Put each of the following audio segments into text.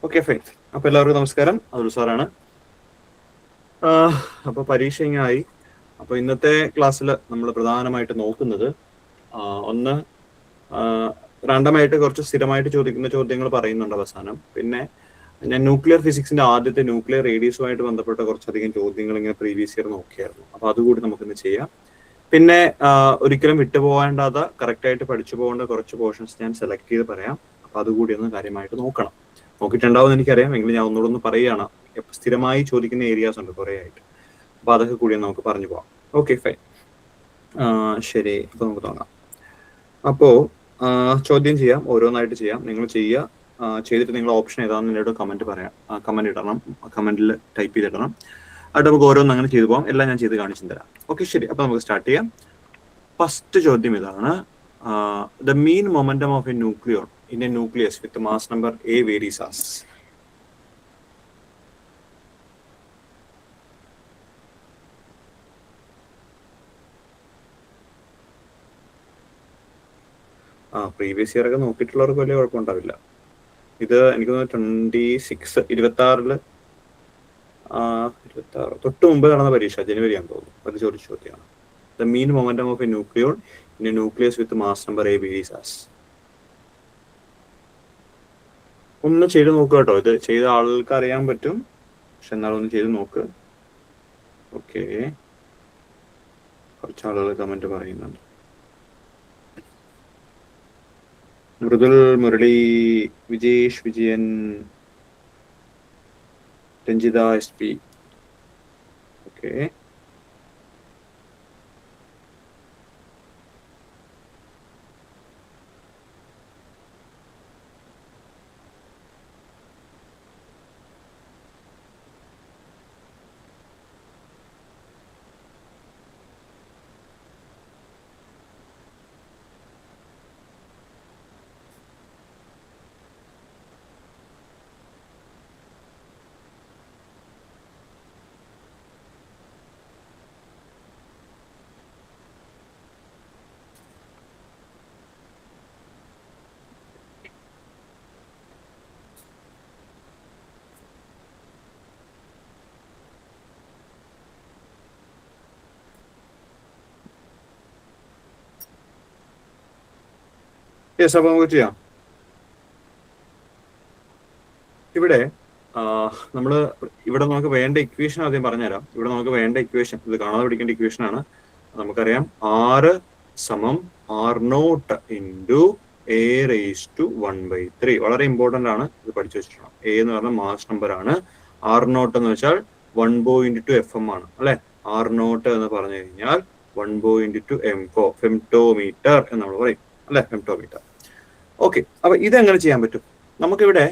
Okay fine. അപ്പൊ എല്ലാവർക്കും നമസ്കാരം. അതുൽ സാറാണ്. അപ്പൊ പരീക്ഷ ഇങ്ങനായി. അപ്പൊ ഇന്നത്തെ ക്ലാസ്സിൽ നമ്മൾ പ്രധാനമായിട്ട് നോക്കുന്നത് ഒന്ന് റാൻഡമായിട്ട് കുറച്ച് സ്ഥിരമായിട്ട് ചോദിക്കുന്ന ചോദ്യങ്ങൾ പറയുന്നുണ്ട് അവസാനം. പിന്നെ ഞാൻ ന്യൂക്ലിയർ ഫിസിക്സിന്റെ ആദ്യത്തെ ന്യൂക്ലിയർ റേഡിയസുമായിട്ട് ബന്ധപ്പെട്ട കുറച്ചധികം ചോദ്യങ്ങൾ ഇങ്ങനെ പ്രീവിയസ് ഇയർ നോക്കിയായിരുന്നു. അപ്പൊ അതുകൂടി നമുക്കിന്ന് ചെയ്യാം. പിന്നെ ഒരിക്കലും വിട്ടുപോകേണ്ടാത്ത കറക്റ്റായിട്ട് പഠിച്ചു പോകേണ്ട കുറച്ച് പോർഷൻസ് ഞാൻ സെലക്ട് ചെയ്ത് പറയാം. അപ്പൊ അതുകൂടി ഒന്ന് കാര്യമായിട്ട് നോക്കണം. നോക്കിയിട്ടുണ്ടാവും എനിക്കറിയാം, എങ്കിലും ഞാൻ ഒന്നുകൂടെ ഒന്ന് പറയുകയാണ്. സ്ഥിരമായി ചോദിക്കുന്ന ഏരിയാസ് ഉണ്ട് കുറെ ആയിട്ട്. അപ്പൊ അതൊക്കെ കൂടി നമുക്ക് പറഞ്ഞു പോവാം. Okay fine. ശരി, അപ്പൊ നമുക്ക് തുടങ്ങാം. അപ്പോ ചോദ്യം ചെയ്യാം, ഓരോന്നായിട്ട് ചെയ്യാം. നിങ്ങൾ ചെയ്യുക. ചെയ്തിട്ട് നിങ്ങൾ ഓപ്ഷൻ ഏതാണെന്ന് എന്നോട് കമന്റ് പറയാം. കമന്റ് ഇടണം, കമന്റിൽ ടൈപ്പ് ചെയ്തിടണം. അത് നമുക്ക് ഓരോന്ന് അങ്ങനെ ചെയ്തു പോകാം. എല്ലാം ഞാൻ ചെയ്ത് കാണിച്ചു തരാം. ഓക്കെ ശരി, അപ്പൊ നമുക്ക് സ്റ്റാർട്ട് ചെയ്യാം. ഫസ്റ്റ് ചോദ്യം ഇതാണ്. The mean momentum of A nucleon in a nucleus with mass number A varies as. Previous year ഒക്കെ നോക്കിയിട്ടുള്ളവർക്ക് വലിയ കുഴപ്പമുണ്ടാവില്ല. ഇത് എനിക്ക് തോന്നുന്നു 26 തൊട്ട് മുമ്പ് നടന്ന പരീക്ഷ, ജനുവരി ആണെന്ന് തോന്നുന്നു. അത് ചോദിച്ച ചോദ്യമാണ്. The mean momentum of A nucleon in A nucleus with mass number A varies as. ഒന്ന് ചെയ്ത് നോക്കുക കേട്ടോ. ഇത് ചെയ്ത ആളുകൾക്ക് അറിയാൻ പറ്റും, പക്ഷെ എന്നാലും ഒന്ന് ചെയ്ത് നോക്ക്. ഓക്കെ, കുറച്ച് ആളുകൾ കമന്റ് പറയുന്നുണ്ട്. Mridul, Murali, Vijesh, Vijayan, Ranjitha, SP. Okay, yes. അപ്പൊ നമുക്ക് ചെയ്യാം. ഇവിടെ നമുക്ക് വേണ്ട ഇക്വേഷൻ ആദ്യം പറഞ്ഞുതരാം. ഇവിടെ നമുക്ക് വേണ്ട ഇക്വേഷൻ, ഇത് കാണാതെ പഠിക്കേണ്ട ഇക്വേഷൻ ആണ്. നമുക്കറിയാം R സമം R0 into A raise to 1/3. വളരെ ഇമ്പോർട്ടന്റ് ആണ്, ഇത് പഠിച്ചു വെച്ചിട്ടുണ്ട്. A എന്ന് പറഞ്ഞാൽ മാസ് നമ്പർ ആണ്. R0 എന്ന് വെച്ചാൽ 1/2 FM ആണ് അല്ലെ. R0 എന്ന് പറഞ്ഞു കഴിഞ്ഞാൽ 1/2 ഫെംറ്റോമീറ്റർ എന്ന് നമ്മൾ പറയും അല്ലെ, ഫെംറ്റോമീറ്റർ. ഓക്കെ, അപ്പൊ ഇതെങ്ങനെ ചെയ്യാൻ പറ്റും? നമുക്കിവിടെ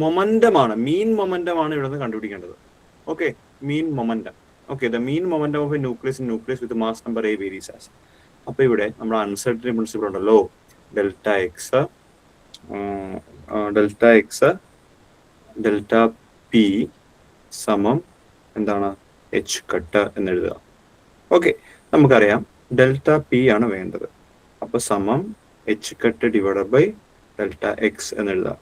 മൊമെന്റമാണ്, മീൻ മൊമെന്റമാണ് ഇവിടെ നിന്ന് കണ്ടുപിടിക്കേണ്ടത്. Okay, mean momentum. Okay, the mean momentum of A nucleus with mass number A varies as. അപ്പൊ ഇവിടെ നമ്മുടെ അൺസർട്ടനിറ്റി പ്രിൻസിപ്പിൾ ഉണ്ടല്ലോ, ഡെൽറ്റ എക്സ് ഡെൽറ്റ പി സമം എന്താണ്, എച്ച് കട്ട് എന്ന് എഴുതുക. ഓക്കെ, നമുക്കറിയാം ഡെൽറ്റ പി ആണ് വേണ്ടത്. അപ്പൊ സമം H cut divided by delta X എന്ന് എഴുതുക.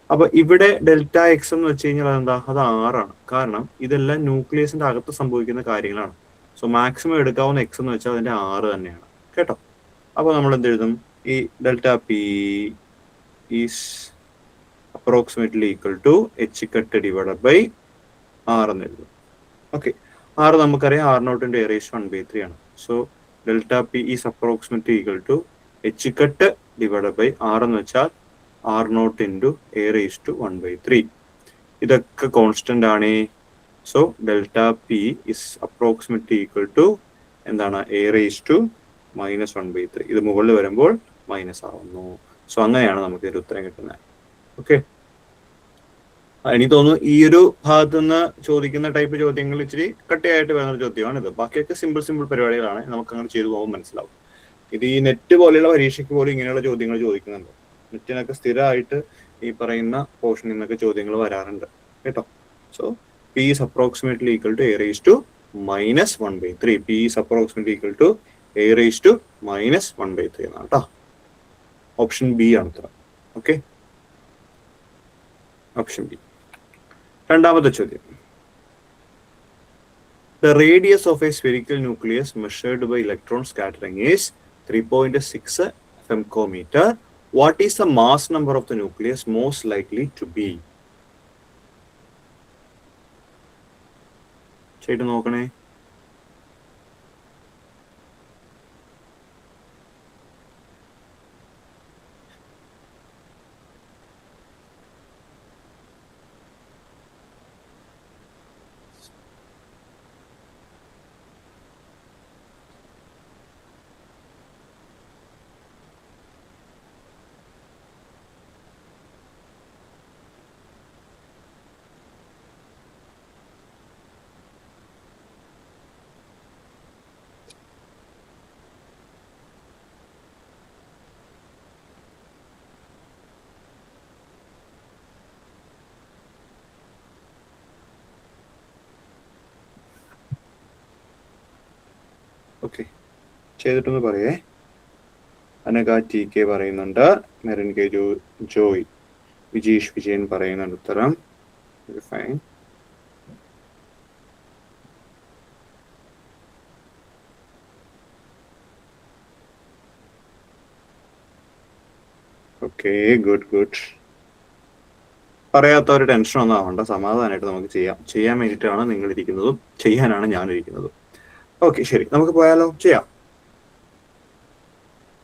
അപ്പൊ ഇവിടെ ഡെൽറ്റ എക്സ് എന്ന് വെച്ച് കഴിഞ്ഞാൽ അതെന്താ, അത് 6 ആണ്. കാരണം ഇതെല്ലാം ന്യൂക്ലിയസിന്റെ അകത്ത് സംഭവിക്കുന്ന കാര്യങ്ങളാണ്. സോ മാക്സിമം എടുക്കാവുന്ന എക്സ് എന്ന് വെച്ചാൽ അതിന്റെ 6 തന്നെയാണ് കേട്ടോ. അപ്പൊ നമ്മൾ എന്ത് എഴുതും, ഈ delta P is approximately equal to H cut divided by 6 എന്ന് എഴുതും. ഓക്കെ, 6 നമുക്കറിയാം R0 into A raise to 1/3 ആണ്. So delta P is approximately equal to H cut divided by 6 എന്ന് വെച്ചാൽ R0 into A raise to 1/3. ഇതൊക്കെ constant ആണ്. So delta P is approximately equal to എന്താണ്, A raise to -1/3. ഇത് മുകളിൽ വരുമ്പോൾ minus ആവുന്നു. സോ അങ്ങനെയാണ് നമുക്ക് ഇതിന്റെ ഉത്തരം കിട്ടുന്നത്. ഓക്കെ, എനിക്ക് തോന്നുന്നു ഈ ഒരു ഭാഗത്ത് നിന്ന് ചോദിക്കുന്ന ടൈപ്പ് ചോദ്യങ്ങൾ ഇച്ചിരി കട്ടിയായിട്ട് വരുന്ന ചോദ്യമാണ് ഇത്. ബാക്കിയൊക്കെ സിമ്പിൾ പരിപാടികളാണ്, നമുക്ക് അങ്ങനെ ചെയ്തു പോകുമ്പോൾ മനസ്സിലാവും. ഇത് ഈ നെറ്റ് പോലെയുള്ള പരീക്ഷയ്ക്ക് പോലും ഇങ്ങനെയുള്ള ചോദ്യങ്ങൾ ചോദിക്കുന്നുണ്ട്. നെറ്റിനൊക്കെ സ്ഥിരമായിട്ട് ഈ പറയുന്ന പോർഷനിൽ നിന്നൊക്കെ ചോദ്യങ്ങൾ വരാറുണ്ട് കേട്ടോ. So P is approximately equal to A raise to -1/3. P is approximately equal to A raise to -1/3 എന്നാണ് കേട്ടോ. ഓപ്ഷൻ ബി ആണ് ഉത്തരം. Okay, option B. രണ്ടാമത്തെ ചോദ്യം. The radius of a spherical nucleus measured by electron scattering is 3.6 femtometer. What is the mass number of the nucleus most likely to be? ചെയ്ത് നോക്കണേ. Okay, ചെയ്തിട്ടൊന്ന് പറയേ. Anagha T K പറയുന്നുണ്ട്, Merin K Joy, Vijeesh Vijayan പറയുന്നുണ്ട് ഉത്തരം. Fine. Okay, good. പറയാത്തവർ tension ഒന്നും ആവണ്ട, സമാധാനമായിട്ട് നമുക്ക് ചെയ്യാൻ വേണ്ടിയിട്ടാണ് നിങ്ങൾ ഇരിക്കുന്നതും ചെയ്യാനാണ് ഞാനിരിക്കുന്നതും. ഓക്കെ, ശരി, നമുക്ക് പോയാലോ? ചെയ്യാം.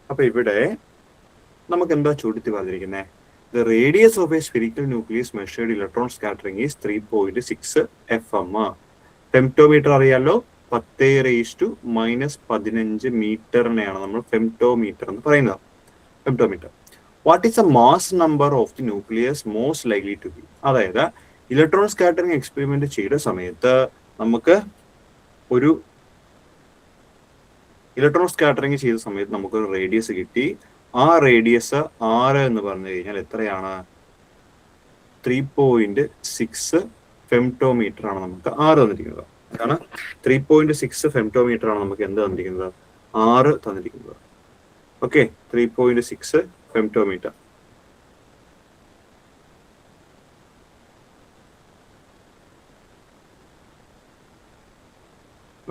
അപ്പൊ ഇവിടെ നമുക്ക് എന്താ ചോദ്യത്തിൽ പറഞ്ഞിരിക്കുന്നത്? The radius of a spherical nucleus measured electron scattering is 3.6 FM. Femtometre അറിയാലോ, 10⁻⁻15 മീറ്ററിനെയാണ് നമ്മൾ ഫെംറ്റോമീറ്റർ എന്ന് പറയുന്നത്. Femtometre. What is the mass number of the nucleus most likely to be? അതായത് ഇലക്ട്രോൺ സ്കാറ്ററിംഗ് എക്സ്പെരിമെന്റ് ചെയ്ത സമയത്ത് നമുക്ക് ഒരു ഇലക്ട്രോൺ സ്കാറ്ററിംഗ് ചെയ്ത സമയത്ത് നമുക്കൊരു റേഡിയസ് കിട്ടി. ആ റേഡിയസ് 6 എന്ന് പറഞ്ഞു കഴിഞ്ഞാൽ എത്രയാണ്? 3.6 ഫെംറ്റോമീറ്റർ ആണ് നമുക്ക് 6 തന്നിരിക്കുന്നത്. അതാണ് 3.6 ഫെംറ്റോമീറ്റർ ആണ് നമുക്ക് എന്ത് തന്നിരിക്കുന്നത്? 6 തന്നിരിക്കുന്നത്. Okay, 3.6 femtometre.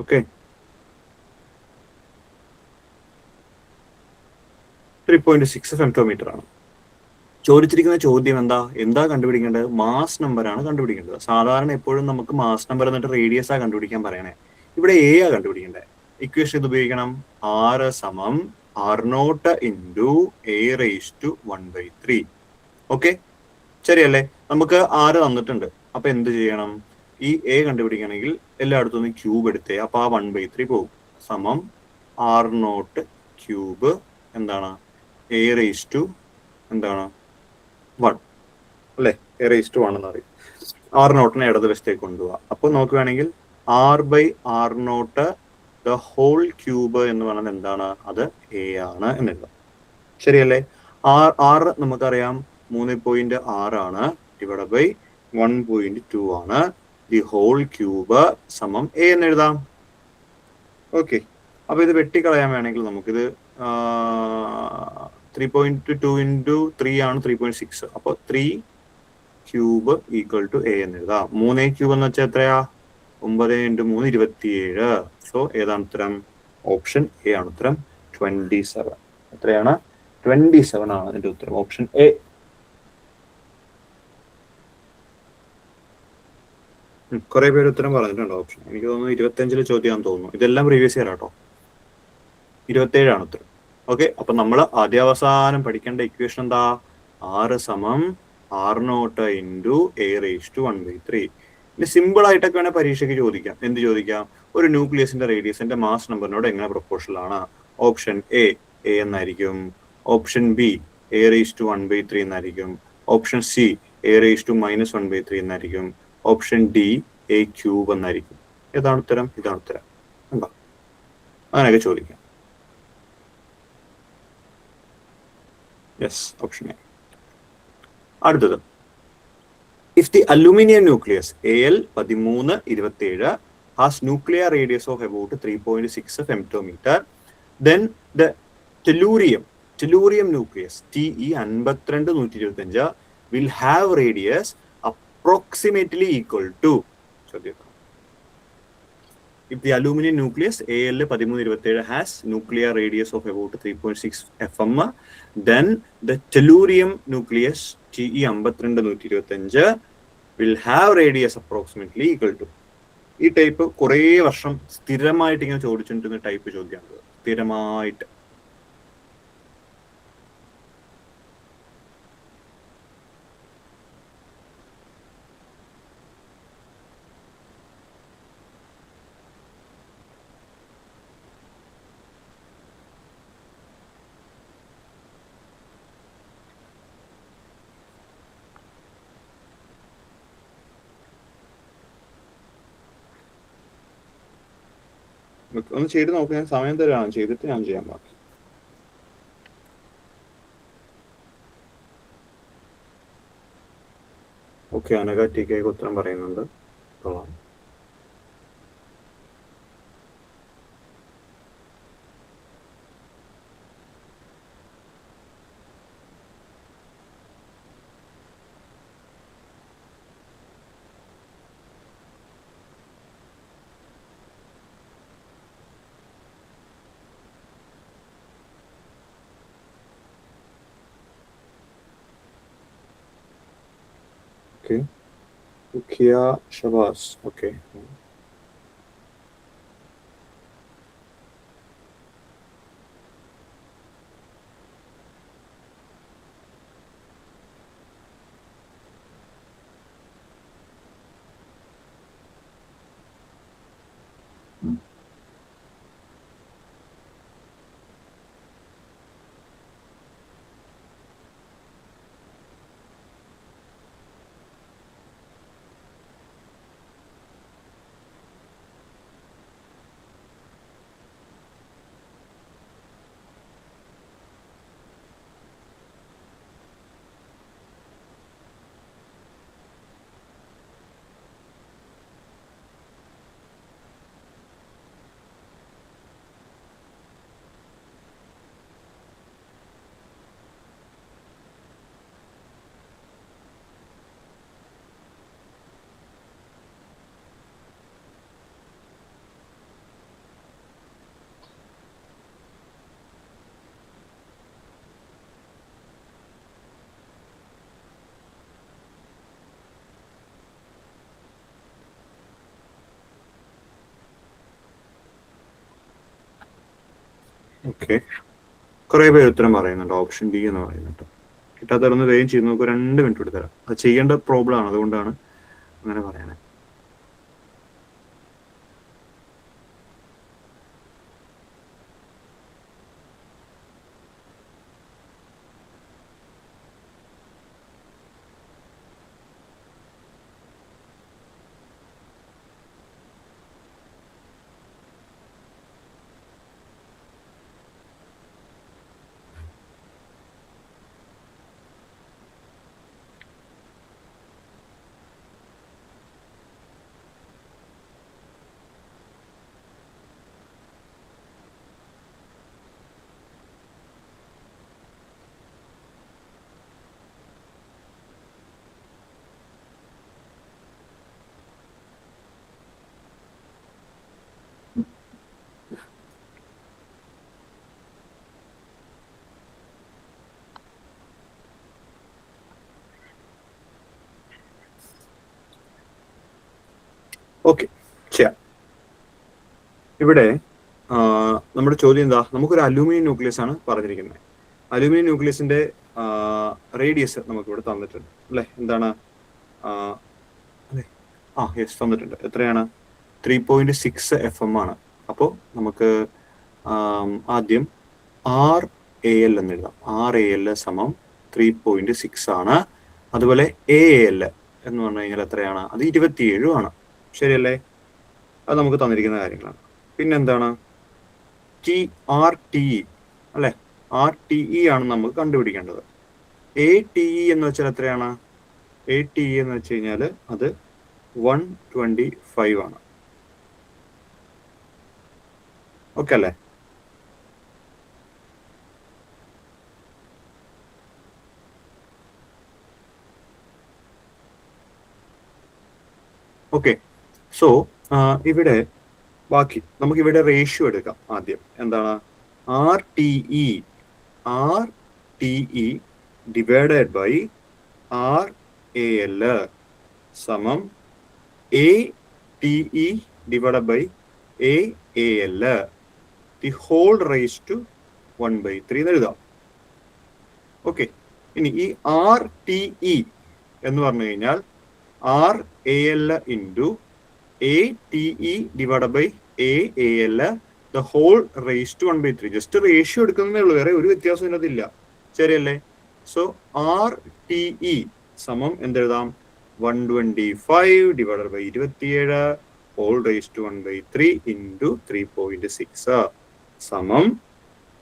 ഓക്കെ, 3.6 ഫെംറ്റോമീറ്റർ ആണ്. ചോദിച്ചിരിക്കുന്ന ചോദ്യം എന്താ കണ്ടുപിടിക്കേണ്ടത്? മാസ് നമ്പർ ആണ് കണ്ടുപിടിക്കേണ്ടത്. സാധാരണ എപ്പോഴും നമുക്ക് മാസ് നമ്പർ എന്നിട്ട് റേഡിയസ് ആ കണ്ടുപിടിക്കാൻ പറയണേ. ഇവിടെ എ ആ കണ്ടുപിടിക്കേണ്ടത്. ഇക്വേഷൻ ഇത് ഉപയോഗിക്കണം. R = R0 × A⁻1/3. ഓക്കെ, ശരിയല്ലേ? നമുക്ക് 6 തന്നിട്ടുണ്ട്. അപ്പൊ എന്ത് ചെയ്യണം? ഈ എ കണ്ടുപിടിക്കണമെങ്കിൽ എല്ലായിടത്തും നിന്ന് ക്യൂബ് എടുത്തേ. അപ്പൊ ആ 1/3 പോകും. സമം R0 ക്യൂബ് എന്താണ്? A⁻1 അല്ലെ? A⁻1 എന്ന് പറയും. R0 ഇടതുവശത്തേക്ക് കൊണ്ടുപോവാ. അപ്പൊ നമുക്ക് വേണമെങ്കിൽ R/R0 ദ ഹോൾ ക്യൂബ് എന്ന് പറയുന്നത് എന്താണ്? അത് A ആണ് എന്നെഴുതാം. ശരിയല്ലേ? R നമുക്കറിയാം 3.6 ആണ്, /1.2 ആണ്. ദി ഹോൾ ക്യൂബ് സമം A എന്ന് എഴുതാം. ഓക്കെ, അപ്പൊ ഇത് വെട്ടിക്കളയാൻ വേണമെങ്കിൽ നമുക്കിത് 3.2 × 3 ആണ് 3.6. അപ്പൊ 3 ക്യൂബ് = A എന്ന് എഴുതാം. 3 ക്യൂബ് എന്ന് വെച്ചാൽ എത്രയാ? 9 × 3 27. സോ ഏതാണ് ഉത്തരം? ഓപ്ഷൻ എ ആണ് ഉത്തരം. 27. എത്രയാണ്? 27 ആണ് ഇതിന്റെ ഉത്തരം. Option A. കുറെ പേര് ഉത്തരം പറഞ്ഞിട്ടുണ്ട് ഓപ്ഷൻ. എനിക്ക് തോന്നുന്നു 25 ചോദ്യമാണെന്ന് തോന്നുന്നു. ഇതെല്ലാം പ്രീവിയസ് ഇയർ ആട്ടോ. 27 ആണ് ഉത്തരം. ഓക്കെ, അപ്പൊ നമ്മൾ ആദ്യാവസാനം പഠിക്കേണ്ട ഇക്വേഷൻ എന്താ? R = R0 × A⁻1/3. ഇനി സിമ്പിൾ ആയിട്ടൊക്കെ വേണേൽ പരീക്ഷയ്ക്ക് ചോദിക്കാം. എന്ത് ചോദിക്കാം? ഒരു ന്യൂക്ലിയസിന്റെ റേഡിയസിന്റെ മാസ് നമ്പറിനോട് എങ്ങനെ പ്രൊപ്പോർഷണൽ ആണ്? ഓപ്ഷൻ എ എന്നായിരിക്കും. ഓപ്ഷൻ ബി A⁻1/3 എന്നായിരിക്കും. ഓപ്ഷൻ സി A⁻−1/3 എന്നായിരിക്കും. ഓപ്ഷൻ ഡി A³ എന്നായിരിക്കും. ഏതാണ് ഉത്തരം? ഇതാണ് ഉത്തരം. എന്താ അങ്ങനെയൊക്കെ ചോദിക്കാം. Yes, option A. അടുത്തത്, if the aluminum nucleus Al1327 has nuclear radius of about 3.6 femtometer, then the tellurium nucleus Te5225 will have radius approximately equal to ചോദ്യം. If the aluminum nucleus Al1327 has nuclear radius of about 3.6 fm, then the tellurium nucleus Te5225 will have radius approximately equal to. ഈ type കുറേ വർഷം സ്ഥിരമായിട്ട് ഇങ്ങനെ ചോദിച്ചിട്ടുണ്ടെന്ന type ചോദ്യമാണ്. സ്ഥിരമായിട്ട്. ഒന്ന് ചെയ്ത് നോക്കാം. ഞാൻ സമയം തരാണ്, ചെയ്തിട്ട് ഞാൻ ചെയ്യാൻ ബാക്കി. ഓക്കെ, അനഘ ടി കെ ഉത്തരം പറയുന്നുണ്ട്. കൊള്ളാം. Okay. Ukia Shabazz. Okay. Okay, കുറെ പേര് ഉത്തരം പറയുന്നുണ്ട്. ഓപ്ഷൻ ബി എന്ന് പറയുന്നുണ്ട്. കിട്ടാത്തവരൊന്ന് വേഗം ചെയ്ത് നോക്കുക. 2 മിനിറ്റ് എടുത്തരാം. അത് ചെയ്യേണ്ട പ്രോബ്ലം ആണ്, അതുകൊണ്ടാണ് അങ്ങനെ പറയണേ. ഓക്കെ, ചെയ്യാം. ഇവിടെ നമ്മുടെ ചോദ്യം എന്താ? നമുക്കൊരു അലൂമിനിയം ന്യൂക്ലിയസ് ആണ് പറഞ്ഞിരിക്കുന്നത്. അലൂമിനിയം ന്യൂക്ലിയസിന്റെ റേഡിയസ് നമുക്ക് ഇവിടെ തന്നിട്ടുണ്ട് അല്ലെ? എന്താണ്? അല്ലെ, യെസ്, തന്നിട്ടുണ്ട്. എത്രയാണ്? 3.6 FM ആണ്. അപ്പോൾ നമുക്ക് ആദ്യം RAL എന്ന് എഴുതാം. RAL സമം 3.6 ആണ്. അതുപോലെ AAL എന്ന് പറഞ്ഞു കഴിഞ്ഞാൽ എത്രയാണ്? അത് 27 ആണ്. ശരിയല്ലേ? അത് നമുക്ക് തന്നിരിക്കുന്ന കാര്യങ്ങളാണ്. പിന്നെന്താണ്? RTE അല്ലെ? RTE ആണ് നമുക്ക് കണ്ടുപിടിക്കേണ്ടത്. ATE എന്ന് വെച്ചാൽ എത്രയാണ്? ATE എന്ന് വെച്ച് കഴിഞ്ഞാൽ അത് 125 ആണ്. ഓക്കെ അല്ലേ? ഓക്കെ, സോ ഇവിടെ ബാക്കി നമുക്ക് ഇവിടെ റേഷ്യോ എടുക്കാം. ആദ്യം എന്താണ് R T E divided by R A L സമം A T E divided by A L the whole raise to 1/3 എന്ന് എഴുതാം. ഓക്കെ, ഇനി ഈ ആർ ടി ഇ എന്ന് പറഞ്ഞു കഴിഞ്ഞാൽ R A L into A T E divide by A L the whole raise to 1/3. Just ratio എടുക്കുന്നതേ ഉള്ളൂ, വേറെ ഒരു വ്യത്യാസം ഇതിനകത്തില്ല. ശരിയല്ലേ? സോ ആർ ടി ഇ സമം എന്തെഴുതാം? 125 divide by 27 whole raise to 1/3 into 3.6 സമം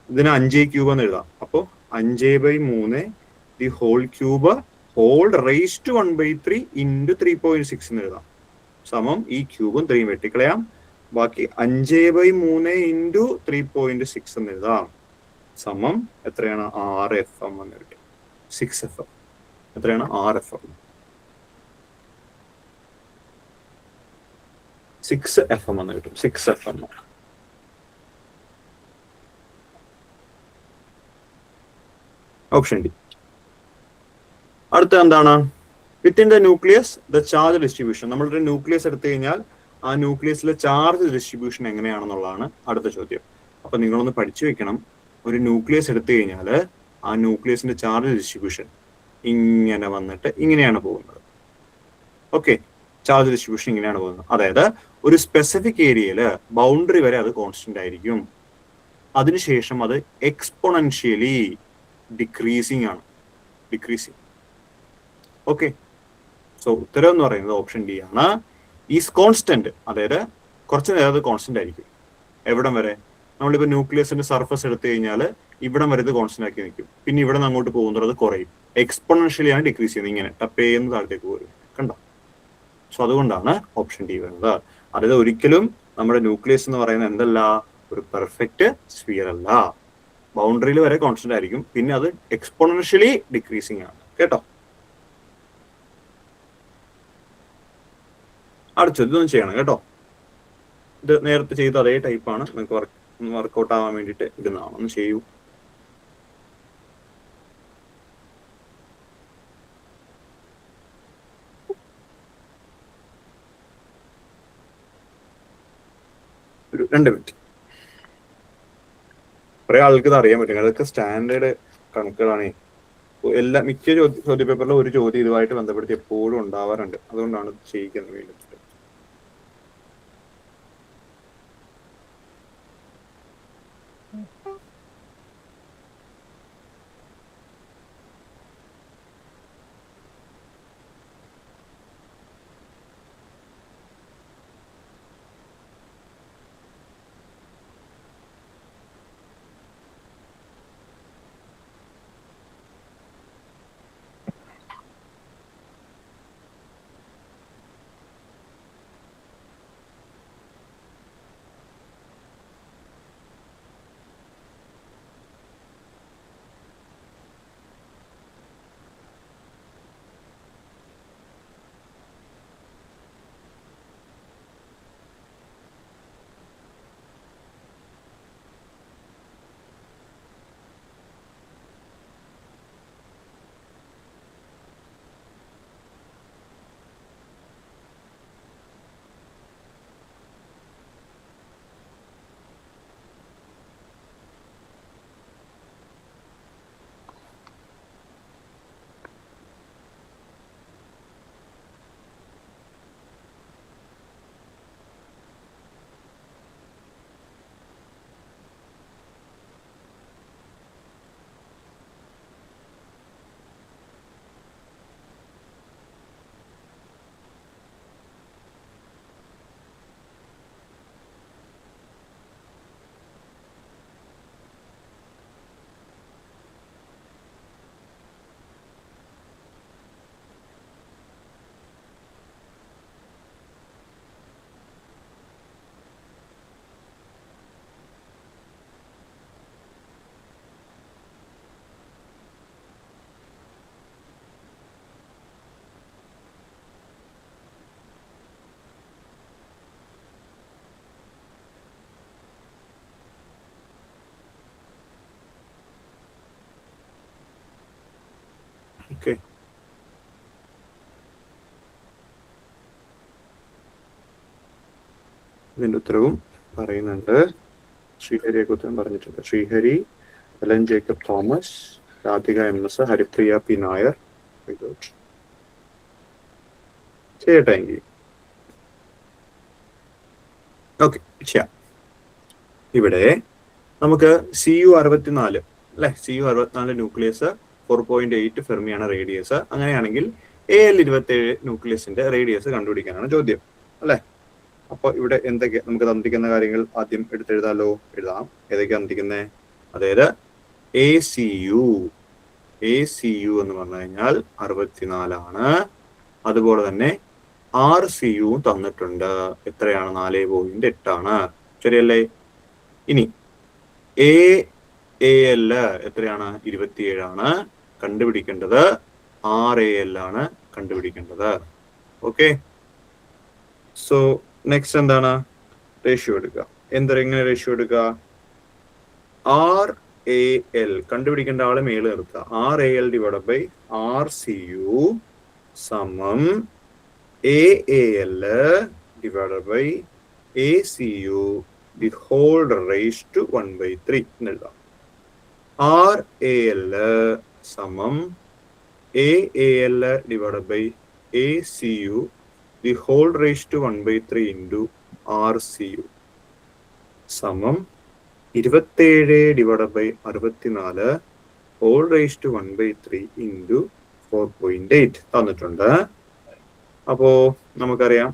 ഇതിന് 5³ എന്ന് എഴുതാം. അപ്പോ 5/3 the whole cube whole raise to 1/3 into 3.6 എന്ന് എഴുതാം. സമം ഈ ക്യൂബും 3 വെട്ടിക്കളയാം, ബാക്കി 5/3 ഇൻറ്റു 3.6 എന്ന് എഴുതാം. സമം എത്രയാണ്? 6FM എന്ന് കിട്ടും. 6FM എത്രയാണ്? 6FM 6FM എന്ന് കിട്ടും. 6FM. Option D. അടുത്ത എന്താണ്? Within the nucleus the charge distribution. നമ്മളൊരു ന്യൂക്ലിയസ് എടുത്തു കഴിഞ്ഞാൽ ആ ന്യൂക്ലിയസിലെ ചാർജ് ഡിസ്ട്രിബ്യൂഷൻ എങ്ങനെയാണെന്നുള്ളതാണ് അടുത്ത ചോദ്യം. അപ്പൊ നിങ്ങളൊന്ന് പഠിച്ചു വെക്കണം. ഒരു ന്യൂക്ലിയസ് എടുത്തു കഴിഞ്ഞാൽ ആ ന്യൂക്ലിയസിന്റെ ചാർജ് ഡിസ്ട്രിബ്യൂഷൻ ഇങ്ങനെ വന്നിട്ട് ഇങ്ങനെയാണ് പോകുന്നത്. ഓക്കെ, ചാർജ് ഡിസ്ട്രിബ്യൂഷൻ ഇങ്ങനെയാണ് പോകുന്നത്. അതായത് ഒരു സ്പെസിഫിക് ഏരിയയിൽ ബൗണ്ടറി വരെ അത് കോൺസ്റ്റന്റ് ആയിരിക്കും. അതിനുശേഷം അത് എക്സ്പോണൻഷ്യലി ഡിക്രീസിങ് ആണ്. ഡിക്രീസിങ്. ഓക്കെ, സോ ഉത്തരം എന്ന് പറയുന്നത് ഓപ്ഷൻ ഡി ആണ്. ഈസ് കോൺസ്റ്റന്റ്, അതായത് കുറച്ച് നേരം അത് കോൺസ്റ്റന്റ് ആയിരിക്കും. എവിടം വരെ? നമ്മളിപ്പോൾ ന്യൂക്ലിയസിന്റെ സർഫസ് എടുത്തു കഴിഞ്ഞാൽ ഇവിടം വരെ ഇത് കോൺസ്റ്റന്റ് ആക്കി നിൽക്കും. പിന്നെ ഇവിടെ നിന്ന് അങ്ങോട്ട് പോകുന്നത് അത് കുറയും. എക്സ്പോണൻഷ്യലി ആണ് ഡിക്രീസ് ചെയ്യുന്നത്. ഇങ്ങനെ ടപ്പേന്ന് താഴത്തേക്ക് പോരും. കണ്ടോ? സോ അതുകൊണ്ടാണ് ഓപ്ഷൻ ഡി വരുന്നത്. അതായത് ഒരിക്കലും നമ്മുടെ ന്യൂക്ലിയസ് എന്ന് പറയുന്നത് എന്തല്ല, ഒരു പെർഫെക്റ്റ് സ്ഫിയർ അല്ല. ബൗണ്ടറിയിൽ വരെ കോൺസ്റ്റന്റ് ആയിരിക്കും, പിന്നെ അത് എക്സ്പോണൻഷ്യലി ഡിക്രീസിങ് ആണ്. കേട്ടോ? അടുത്തത് ഇതൊന്നും ചെയ്യണം കേട്ടോ. ഇത് നേരത്തെ ചെയ്ത അതേ ടൈപ്പാണ്. നിങ്ങൾക്ക് വർക്കൗട്ട് ആവാൻ വേണ്ടിയിട്ട് ഇടുന്നതാണ്. ഒന്ന് ചെയ്യൂ. ഒരു 2 മിനിറ്റ്. കുറെ ആൾക്ക് ഇത് അറിയാൻ പറ്റും. അതൊക്കെ സ്റ്റാൻഡേർഡ് കണക്കുകളാണ്. മിക്ക ചോദ്യ പേപ്പറിലും ഒരു ചോദ്യം ഇതുമായിട്ട് ബന്ധപ്പെടുത്തി എപ്പോഴും ഉണ്ടാവാറുണ്ട്. അതുകൊണ്ടാണ് ചെയ്യിക്കുന്നത് വീണ്ടും. ഓക്കെ, ഇതിന്റെ ഉത്തരവും പറയുന്നുണ്ട്. ശ്രീഹരിയെ കുറിച്ചും പറഞ്ഞിട്ടുണ്ട്. Sreehari, Ellen Jacob Thomas, Radhika MS, Haripriya P Nair. ചെയ്യട്ടെ എങ്കിൽ ഓക്കെ ചെയ്യാം. ഇവിടെ നമുക്ക് CU 64 അല്ലെ, CU 64 ന്യൂക്ലിയസ്, 4.8 ഫെർമിയാണ് റേഡിയസ്. അങ്ങനെയാണെങ്കിൽ AL 27 ന്യൂക്ലിയസിന്റെ റേഡിയസ് കണ്ടുപിടിക്കാനാണ് ചോദ്യം അല്ലെ. അപ്പൊ ഇവിടെ എന്തൊക്കെ നമുക്ക് തന്നിരിക്കുന്ന കാര്യങ്ങൾ ആദ്യം എടുത്തെഴുതാലോ. എഴുതാം. ഏതൊക്കെയാ തന്നിരിക്കുന്നത്? അതായത് ACU എന്ന് പറഞ്ഞു കഴിഞ്ഞാൽ 64ആണ്. അതുപോലെ തന്നെ RCU തന്നിട്ടുണ്ട്. എത്രയാണ്? 4.8 ആണ്. ശരിയല്ലേ? ഇനി AAL എത്രയാണ്? 27 ആണ് കണ്ടുപിടിക്കേണ്ടത്. RAL ആണ് കണ്ടുപിടിക്കേണ്ടത്. ഓക്കെ, സോ നെക്സ്റ്റ് എന്താണ്? റേഷ്യോ എടുക്കുക. എങ്ങനെ റേഷ്യോ എടുക്കുക? RAL കണ്ടുപിടിക്കേണ്ട ആളെ മേളിൽ നിർത്തുക. RAL ഡിവൈഡഡ് ബൈ RCU സമം AAL divided by ACU the whole raise to 1/3 എന്നെഴുതാം. RAL സമം AAL divided by ACU the whole raise to 1/3 into RCU സമം 27 divided by 64 whole raise to 1/3 into 4.8 തന്നിട്ടുണ്ട്. അപ്പോ നമുക്കറിയാം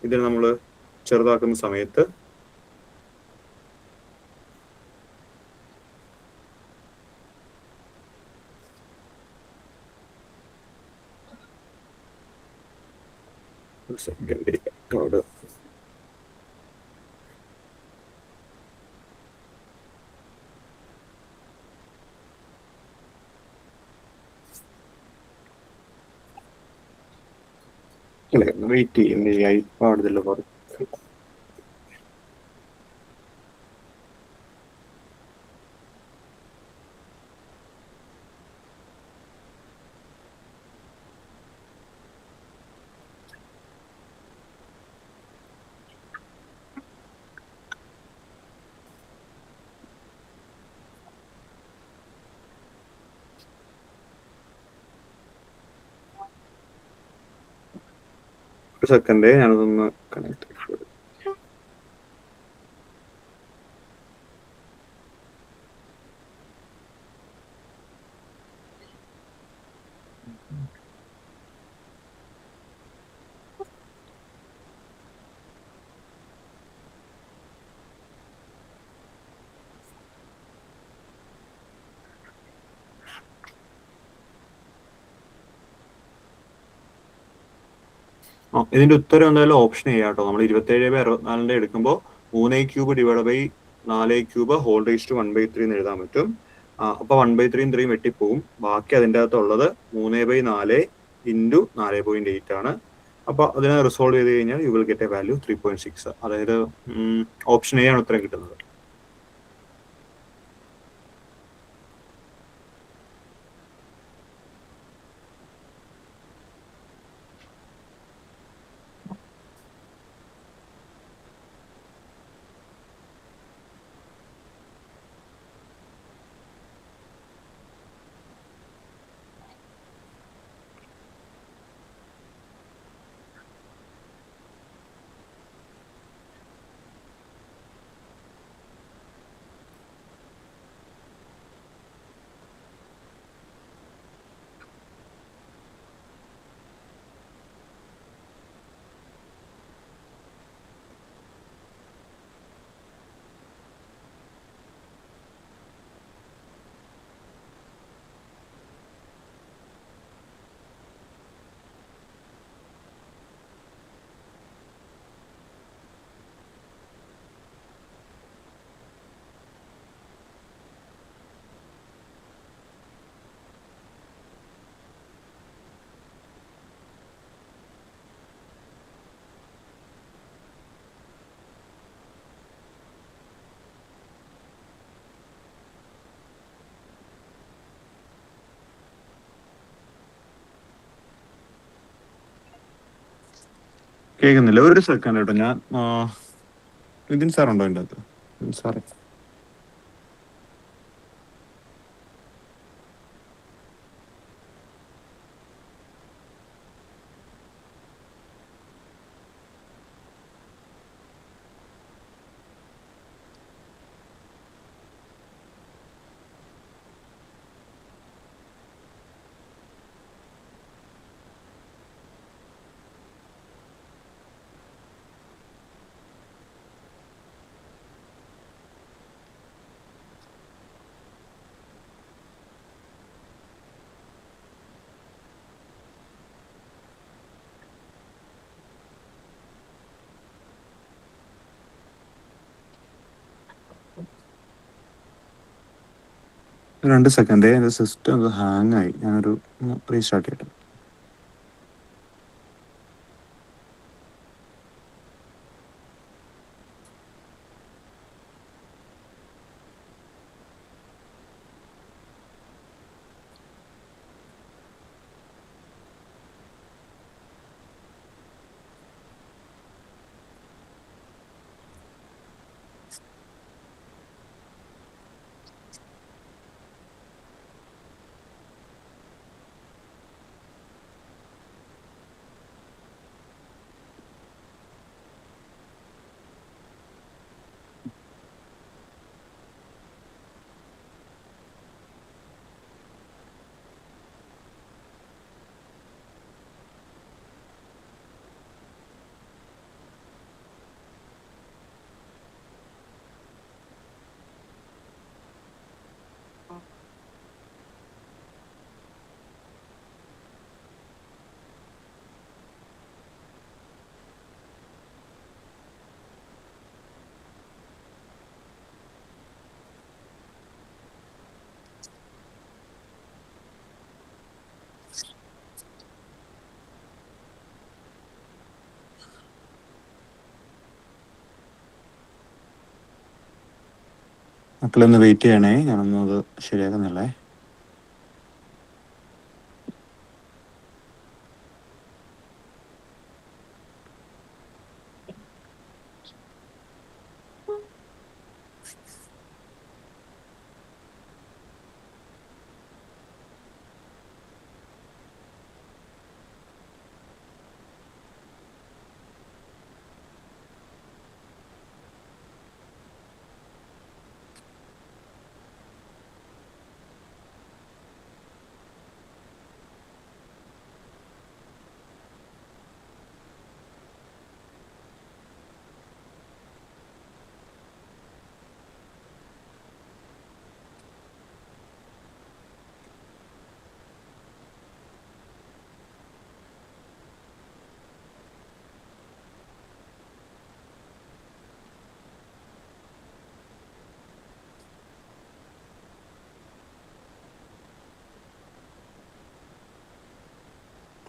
ഇതിന് നമ്മൾ ചെറുതാക്കുന്ന സമയത്ത് സെക്കൻഡ് കാർഡ് അല്ലെ, വെയിറ്റ് ചെയ്യുന്ന ഈ ഐപാഡിൽ വർക്ക്. ഒരു സെക്കൻഡ്, ഞാനതൊന്ന് കണക്ട് ചെയ്തു. ഇതിന്റെ ഉത്തരം എന്തായാലും ഓപ്ഷൻ ചെയ്യാം കേട്ടോ. നമ്മൾ 27/64 എടുക്കുമ്പോൾ 3³ divide by 4³ whole raise to 1/3 എന്ന് എഴുതാൻ പറ്റും. അപ്പൊ 1/3 3 വെട്ടിപ്പോവും. ബാക്കി അതിൻ്റെ അകത്തുള്ളത് 3/4 ഇൻറ്റു 4.8 ആണ്. അപ്പൊ അതിനെ റിസോൾവ് ചെയ്ത് കഴിഞ്ഞാൽ you will get A value 3.6. അതായത് ഓപ്ഷൻ എ ആണ് ഉത്തരം കിട്ടുന്നത്. കേൾക്കുന്നില്ല, ഒരു സെക്കൻഡ് കേട്ടോ. ഞാൻ നിതിൻ സാറുണ്ടോ എൻ്റെ അകത്ത്? നിതിൻ സാറേ, രണ്ട് സെക്കൻഡ്, എൻ്റെ സിസ്റ്റം ഒന്ന് ഹാങ് ആയി. ഞാനൊരു റീസ്റ്റാർട്ട് ചെയ്യട്ടെ. മക്കളൊന്ന് വെയിറ്റ് ചെയ്യണേ, ഞാനൊന്നും അത് ശരിയാക്കുന്നില്ലേ.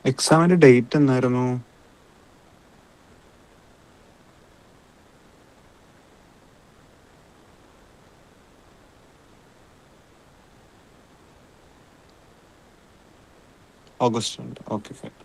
എക്സാമിന്റെ ഡേറ്റ് എന്നായിരുന്നു? ഓഗസ്റ്റ് 2. Okay, fine.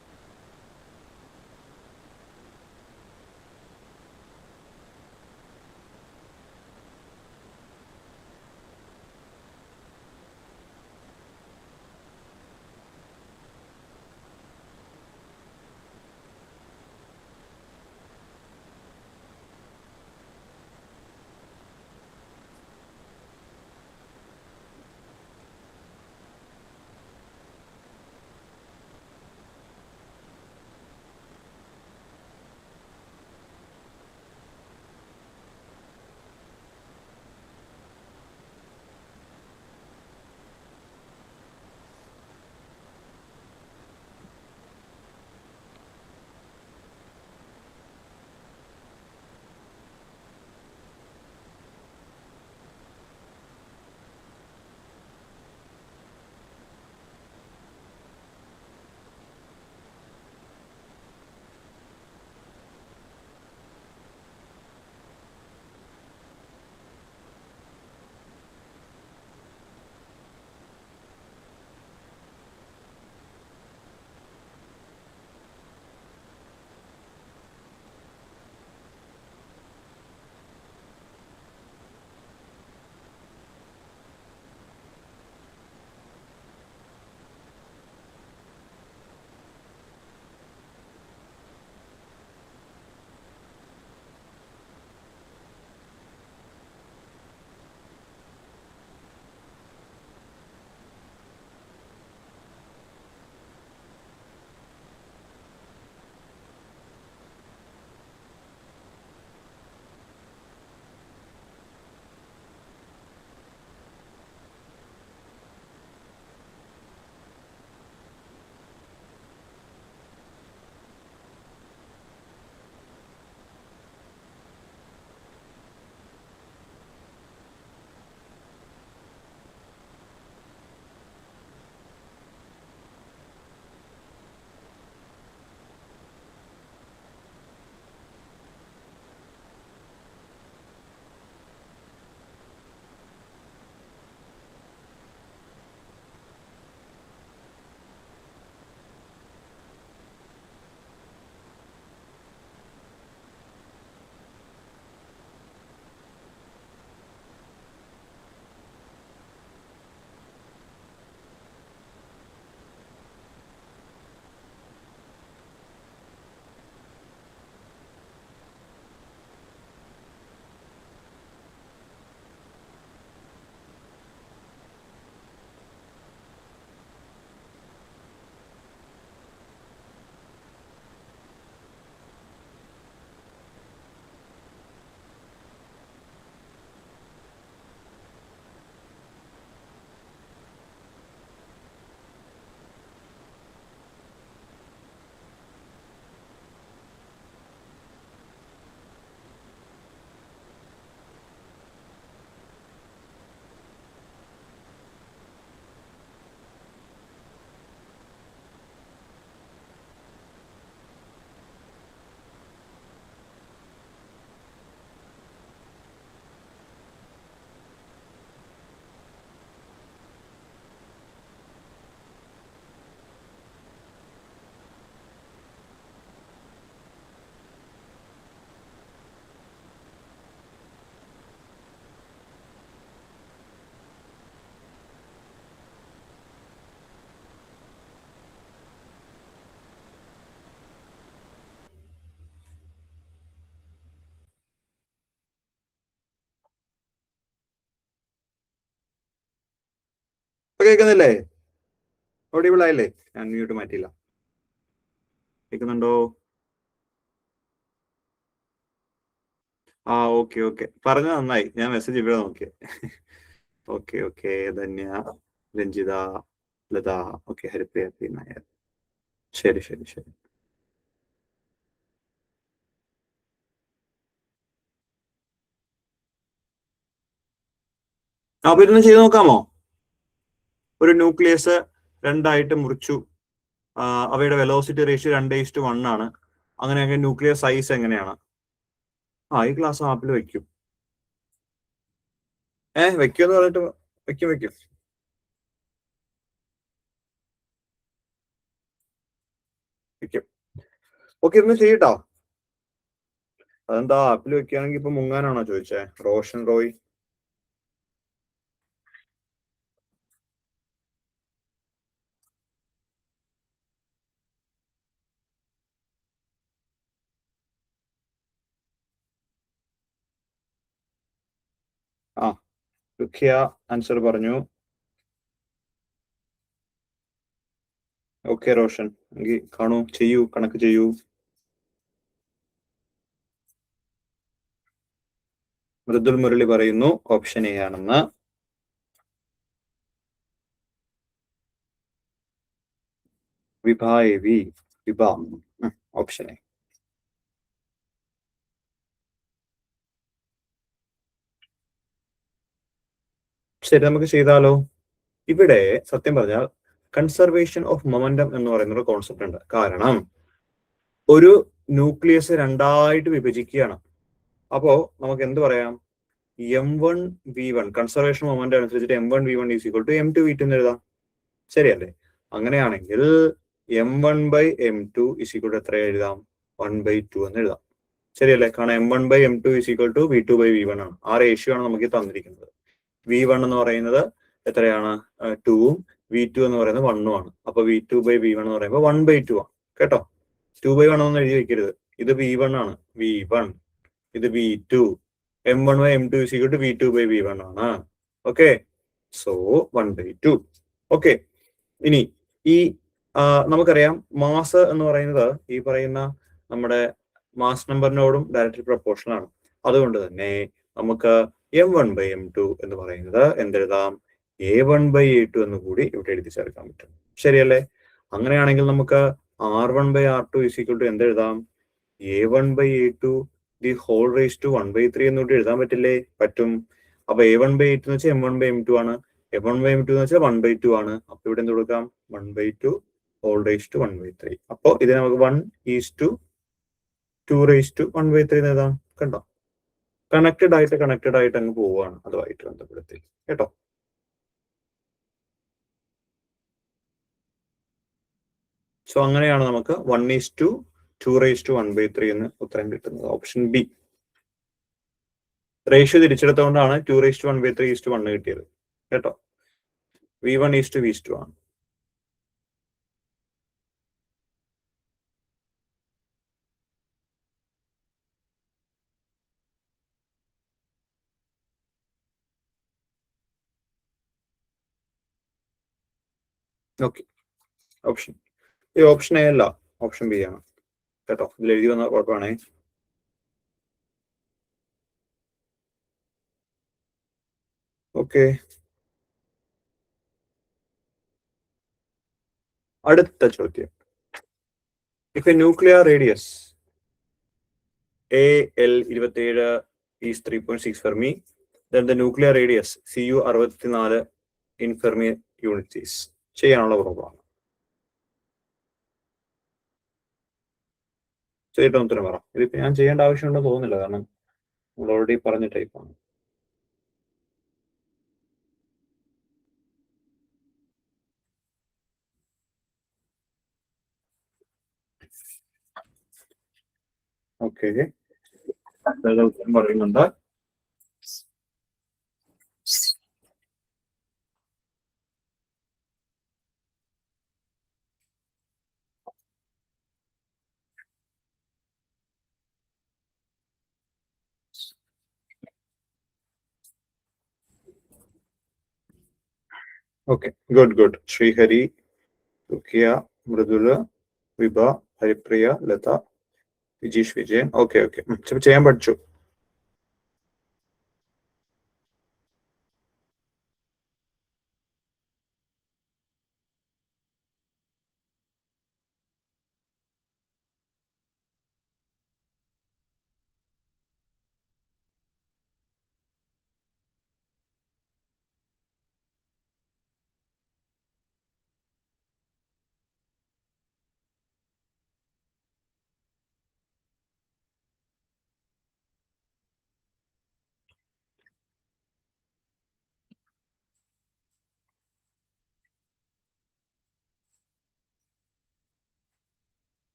കേൾക്കുന്നില്ലേ? ഓഡിബിൾ ആയില്ലേ? ഞാൻ മ്യൂട്ട് മാറ്റിയില്ല. കേൾക്കുന്നുണ്ടോ? ആ ഓക്കെ ഓക്കെ, പറഞ്ഞ നന്നായി. ഞാൻ മെസ്സേജ് ഇവിടെ നോക്കിയേ. Okay okay, Dhanya, Ranjitha, Latha, okay, Haripriya P Nair. ശരി ശരി ശരി. അപ്പൊ ഇതൊന്ന് ചെയ്ത് നോക്കാമോ? ഒരു ന്യൂക്ലിയസ് രണ്ടായിട്ട് മുറിച്ചു. അവയുടെ വെലോസിറ്റി റേഷ്യോ 2:1 ആണ്. അങ്ങനെയെങ്കിൽ ന്യൂക്ലിയർ സൈസ് എങ്ങനെയാണ്? ഈ ക്ലാസ് ആപ്പിൽ വെക്കും. വെക്കുമെന്ന് പറഞ്ഞിട്ട് വെക്കും വെക്കും. വെക്കും. ഓക്കെ, ഇന്ന് ചെയ്യട്ടോ. അതെന്താ ആപ്പിൽ വെക്കുകയാണെങ്കിൽ ഇപ്പൊ മുങ്ങാനാണോ ചോദിച്ചേ? റോഷൻ റോയ്. ലുഖ്യ ആൻസർ പറഞ്ഞു. ഓക്കെ റോഷൻ, എങ്കിൽ കാണൂ, ചെയ്യൂ, കണക്ക് ചെയ്യൂ. മൃദുൽ മുരളി പറയുന്നു ഓപ്ഷൻ എ ആണെന്ന്. വിഭാവി വിഭ ഓപ്ഷൻ എ. ശരി, നമുക്ക് ചെയ്താലോ? ഇവിടെ സത്യം പറഞ്ഞാൽ കൺസർവേഷൻ ഓഫ് മൊമെന്റം എന്ന് പറയുന്ന ഒരു കോൺസെപ്റ്റ് ഉണ്ട്. കാരണം ഒരു ന്യൂക്ലിയസ് രണ്ടായിട്ട് വിഭജിക്കുകയാണ്. അപ്പോ നമുക്ക് എന്ത് പറയാം? M1V1 കൺസർവേഷൻ മൊമെന്റ് അനുസരിച്ചിട്ട് M1V1 is equal to M2V2 എന്ന് എഴുതാം. ശരിയല്ലേ? അങ്ങനെയാണെങ്കിൽ M1/M2 ഈസ് ഈക്വൽ ടു എത്ര എഴുതാം? 1/2 എന്ന് എഴുതാം. ശരിയല്ലേ? കാരണം M1/M2 is equal to V2/V1 ആണ്. ആ റേഷ്യോ ആണ് നമുക്ക് തന്നിരിക്കുന്നത്. V1 എന്ന് പറയുന്നത് എത്രയാണ്? 2ഉം V2 എന്ന് പറയുന്നത് 1ഉം ആണ്. അപ്പൊ V2/V1 എന്ന് പറയുമ്പോൾ 1/2 ആണ്. കേട്ടോ? 2/1 ഒന്നും എഴുതി വെക്കരുത്. ഇത് V1 ആണ്, V1. ഇത് V2. M1/M2 is equal to V2/V1 ആണ്. Okay, so 1/2. ഓക്കെ, ഇനി ഈ നമുക്കറിയാം മാസ് എന്ന് പറയുന്നത് ഈ പറയുന്ന നമ്മുടെ മാസ് നമ്പറിനോടും ഡയറക്റ്റ്ലി പ്രൊപ്പോർഷണൽ ആണ്. അതുകൊണ്ട് തന്നെ നമുക്ക് M1/M2 എന്ന് പറയുന്നത് എന്തെഴുതാം? A1/A2 എന്ന് കൂടി ഇവിടെ എഴുതി ചേർക്കാൻ പറ്റും. ശരിയല്ലേ? അങ്ങനെയാണെങ്കിൽ നമുക്ക് R1/R2 ഈസ് ഈക്വൽ ടു എന്തെഴുതാം? A1/A2 the whole raise to 1/3 എന്ന് കൂടി എഴുതാൻ പറ്റില്ലേ? പറ്റും. അപ്പൊ A1/A2 എന്ന് വെച്ചാൽ M1/M2 ആണ്. M1/M2 എന്ന് വെച്ചാൽ 1/2 ആണ്. അപ്പൊ ഇവിടെ എന്ത് കൊടുക്കാം? 1/2 ഹോൾ റേസ് ടു 1/3. അപ്പൊ ഇതിനെ നമുക്ക് 1:2 1/3 എന്ന് എഴുതാം. കണ്ടോ? കണക്റ്റഡ് ആയിട്ട് അങ്ങ് പോവുകയാണ് അതുമായിട്ട് ബന്ധപ്പെടുത്തി. കേട്ടോ? സോ അങ്ങനെയാണ് നമുക്ക് 1:2 എന്ന് ഉത്തരം കിട്ടുന്നത്. Option B. റേഷ്യോ തിരിച്ചെടുത്തുകൊണ്ടാണ് 2:1/3:1 കിട്ടിയത്. കേട്ടോ? V1:V2 ആണ്. ഓക്കെ, ഓപ്ഷൻ എ അല്ല, ഓപ്ഷൻ ബി ആണ്. കേട്ടോ? ഇതിൽ എഴുതി വന്ന കുഴപ്പമാണേ. ഓക്കെ, അടുത്ത ചോദ്യം. If A nuclear radius AL27 is 3.6 Fermi, then the nuclear radius CU64 in Fermi units is. ചെയ്യാനുള്ള പ്രോബ്ലമാണ്. ചെയ്തിട്ട് ഉത്തരം പറ. ഇതിപ്പോ ഞാൻ ചെയ്യേണ്ട ആവശ്യമുണ്ടോ തോന്നുന്നില്ല, കാരണം നമ്മൾ ഓൾറെഡി പറഞ്ഞ ടൈപ്പാണ്. ഓക്കെ, ഉത്തരം പറയുന്നുണ്ട്. Okay, good good. Sreehari, Rukkiya, Mridula, Vibha, Haripriya, Latha, Vijeesh Vijayan. Okay okay, ചെയ്യാൻ പഠിച്ചു.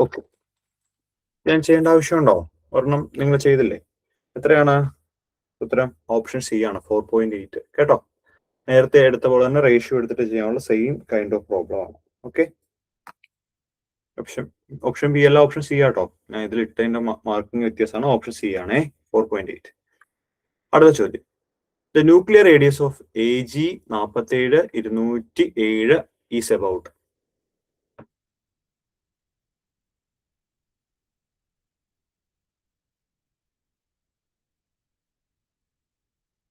ഓക്കെ, ഞാൻ ചെയ്യേണ്ട ആവശ്യമുണ്ടോ? ഒരെണ്ണം നിങ്ങൾ ചെയ്തില്ലേ? എത്രയാണ് ഉത്തരം? ഓപ്ഷൻ സി ആണ്, 4.8. കേട്ടോ, നേരത്തെ എടുത്ത പോലെ തന്നെ റേഷ്യോ എടുത്തിട്ട് ചെയ്യാനുള്ള സെയിം കൈൻഡ് ഓഫ് പ്രോബ്ലം ആണ്. ഓക്കെ, ഓപ്ഷൻ ബി അല്ല, ഓപ്ഷൻ സി ആട്ടോ. ഞാൻ ഇതിൽ ഇട്ടതിന്റെ മാർക്കിംഗ് വ്യത്യാസമാണ്. ഓപ്ഷൻ സി ആണേ, 4.8. അടുത്ത ചോദ്യം. The nuclear radius of AG 47 is about.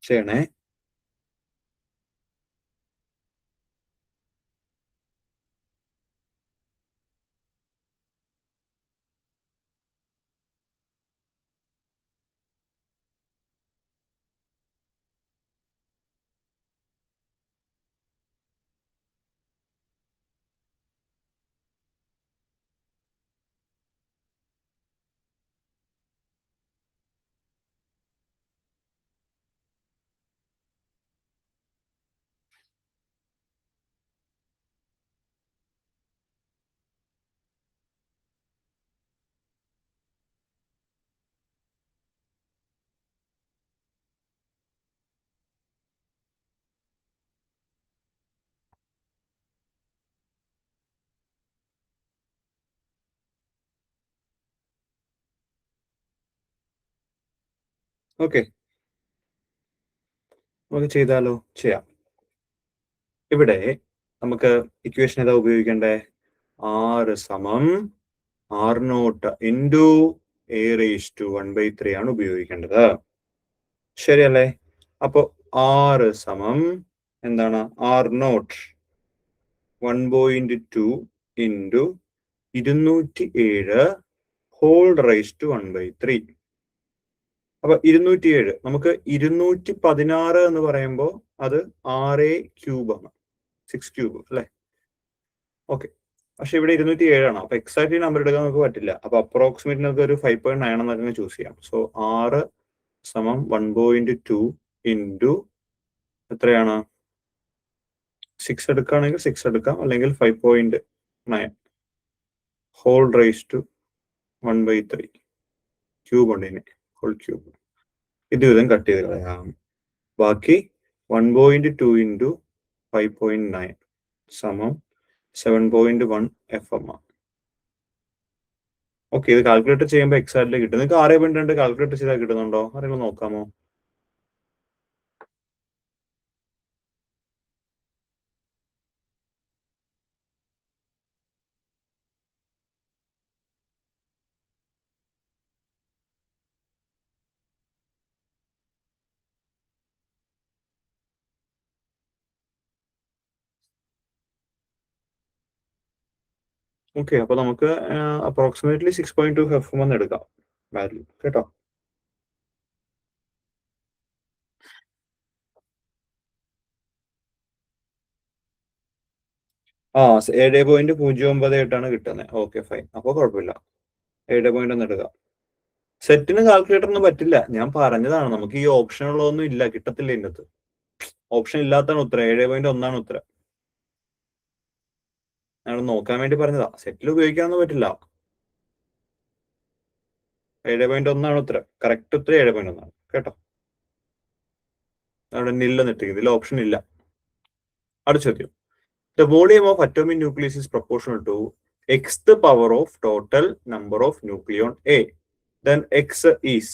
ചെയ്യണേ. ഓക്കെ, നമുക്ക് ചെയ്താലോ? ചെയ്യാം. ഇവിടെ നമുക്ക് ഇക്വേഷൻ ഏതാ ഉപയോഗിക്കണ്ടേ? R സമം R0 ഇൻറ്റു A⁻1/3 ആണ് ഉപയോഗിക്കേണ്ടത്. ശരിയല്ലേ? അപ്പൊ R സമം എന്താണ്? R0 1/2 into 207 1/3. അപ്പൊ 207 നമുക്ക് 216 എന്ന് പറയുമ്പോൾ അത് 6³ ആണ്, 6³ അല്ലെ? ഓക്കെ, പക്ഷെ ഇവിടെ 207 അപ്പൊ എക്സാക്ട്ലി നമ്പർ എടുക്കാൻ നമുക്ക് പറ്റില്ല. അപ്പൊ അപ്രോക്സിമേറ്റ് നമുക്ക് ഒരു 5.9 എന്നൊക്കെ ചൂസ് ചെയ്യാം. സോ 6 സമം 1/2 ഇൻറ്റു എത്രയാണ്? 6 എടുക്കുകയാണെങ്കിൽ 6 എടുക്കാം, അല്ലെങ്കിൽ 5.9 ഹോൾ റൈസ് ടു 1/3 ക്യൂബ് ഉണ്ട്, ഇനി ഹോൾ ക്യൂബ്. ഇത് വിധം കട്ട് ചെയ്ത് കളയാം. ബാക്കി 1/2 ഇൻറ്റു 5.9 സമം 7.1 FM. ഓക്കെ, ഇത് കാൽക്കുലേറ്റർ ചെയ്യുമ്പോൾ എക്സാക്ട്ലി കിട്ടും. നിങ്ങൾക്ക് 6.2 കാൽക്കുലേറ്റർ ചെയ്താൽ കിട്ടുന്നുണ്ടോ? ആരെങ്കിലും നോക്കാമോ? ഓക്കെ, അപ്പൊ നമുക്ക് അപ്രോക്സിമേറ്റ്ലി 6.2 FM എന്ന് എടുക്കാം വാല്യൂ. കേട്ടോ, ആ 7.098 കിട്ടുന്നത്. ഓക്കെ ഫൈൻ, അപ്പൊ കുഴപ്പമില്ല. 7 എടുക്കാം. സെറ്റിന് കാൽക്കുലേറ്റർ പറ്റില്ല, ഞാൻ പറഞ്ഞതാണ്. നമുക്ക് ഈ ഓപ്ഷനുള്ളതൊന്നും ഇല്ല, കിട്ടത്തില്ല. ഇതിനകത്ത് ഓപ്ഷൻ ഇല്ലാത്തതാണ് ഉത്തരം. 7.1 ഉത്തരം. ഞങ്ങൾ നോക്കാൻ വേണ്ടി പറഞ്ഞതാ. സെറ്റിൽ ഉപയോഗിക്കാനൊന്നും പറ്റില്ല. 7.1 ഉത്തരം. കറക്റ്റ് ഉത്തരം 7.1 കേട്ടോ. അവിടെ നില്ലെന്നിട്ടിരിക്കുന്നത്. ഇതിൽ ഓപ്ഷൻ ഇല്ല. അടുത്ത ചോദ്യം. The volume of atomic nucleus is proportional to xth power of total number of nucleon A. Then x is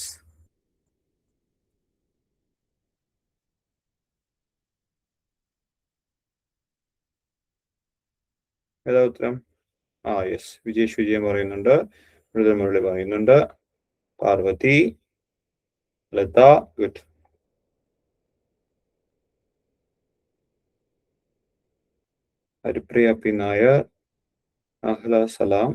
ഏതാ ഉത്തരം? യെസ്, വിജേഷ് വിജയൻ പറയുന്നുണ്ട്, മൃദുൽ മുരളി പറയുന്നുണ്ട്, പാർവതി, ലത, ഗുഡ്. ഹരിപ്രിയ പി നായർ, അഹ്ല സലാം,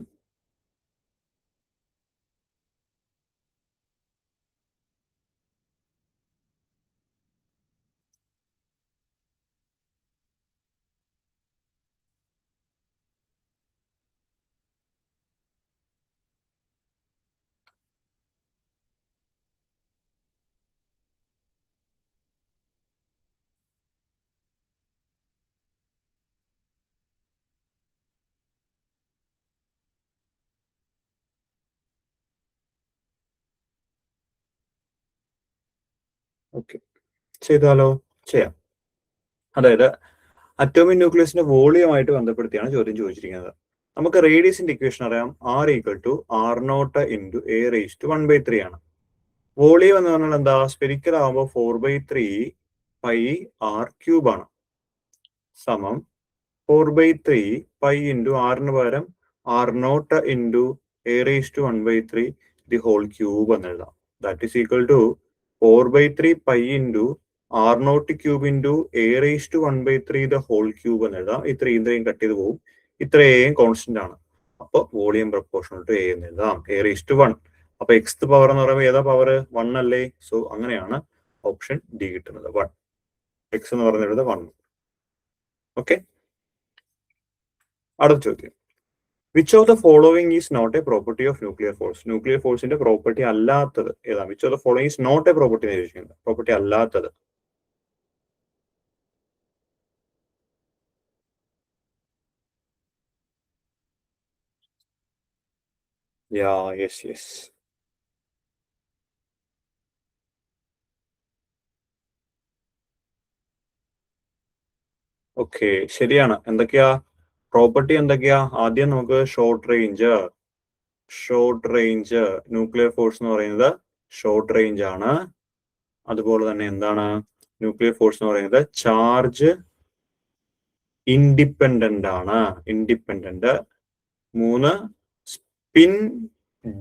ഓക്കെ, ചെയ്താലോ? ചെയ്യാം. അതായത് അറ്റോമിക് ന്യൂക്ലിയസിന്റെ വോളിയമായിട്ട് ബന്ധപ്പെടുത്തിയാണ് ചോദ്യം ചോദിച്ചിരിക്കുന്നത്. നമുക്ക് റേഡിയസിന്റെ ഇക്വേഷൻ അറിയാം. R=R0 × A⁻³ ആണ്. വോളിയം എന്ന് പറഞ്ഞാൽ എന്താ? സ്പെരിക്കൽ ആകുമ്പോൾ 4/3πr³ ആണ്. സമം 4/3 π × R പകരം R0 × A⁻⁴ എന്ന് എഴുതാം. That is equal to 4/3 π × R0³ × A⁻⁴ എന്ന് എഴുതാം. ഇത്രയും കട്ട് ചെയ്ത് പോകും. ഇത്രയും കോൺസ്റ്റന്റ് ആണ്. അപ്പൊ വോളിയം പ്രൊപ്പോർഷണൽ ടു A എന്ന് എഴുതാം. A⁻1. അപ്പൊ എക്സ്ത് പവർ എന്ന് പറയുമ്പോൾ ഏതാ പവർ? 1 അല്ലേ? സോ അങ്ങനെയാണ് ഓപ്ഷൻ ഡി കിട്ടുന്നത്. 1. എക്സ് എന്ന് പറയുന്നത് 1. ഓക്കെ, അടുത്ത ചോദ്യം. Which of the following is not a property of nuclear force? Nuclear ഫോഴ്സിന്റെ പ്രോപ്പർട്ടി അല്ലാത്തത് ഏതാ? Which of the following is not a property എന്ന് ചോദിച്ചിരിക്കുന്നത്. പ്രോപ്പർട്ടി അല്ലാത്തത്. യെസ്. ഓക്കെ, ശരിയാണ്. എന്തൊക്കെയാ പ്രോപ്പർട്ടി? എന്തൊക്കെയാ? ആദ്യം നമുക്ക് ഷോർട്ട് റേഞ്ച് ന്യൂക്ലിയർ ഫോഴ്സ് എന്ന് പറയുന്നത് ഷോർട്ട് റേഞ്ച് ആണ്. അതുപോലെ തന്നെ എന്താണ് ന്യൂക്ലിയർ ഫോഴ്സ് എന്ന് പറയുന്നത്? ചാർജ് ഇൻഡിപെൻഡന്റ് ആണ്. 3 സ്പിൻ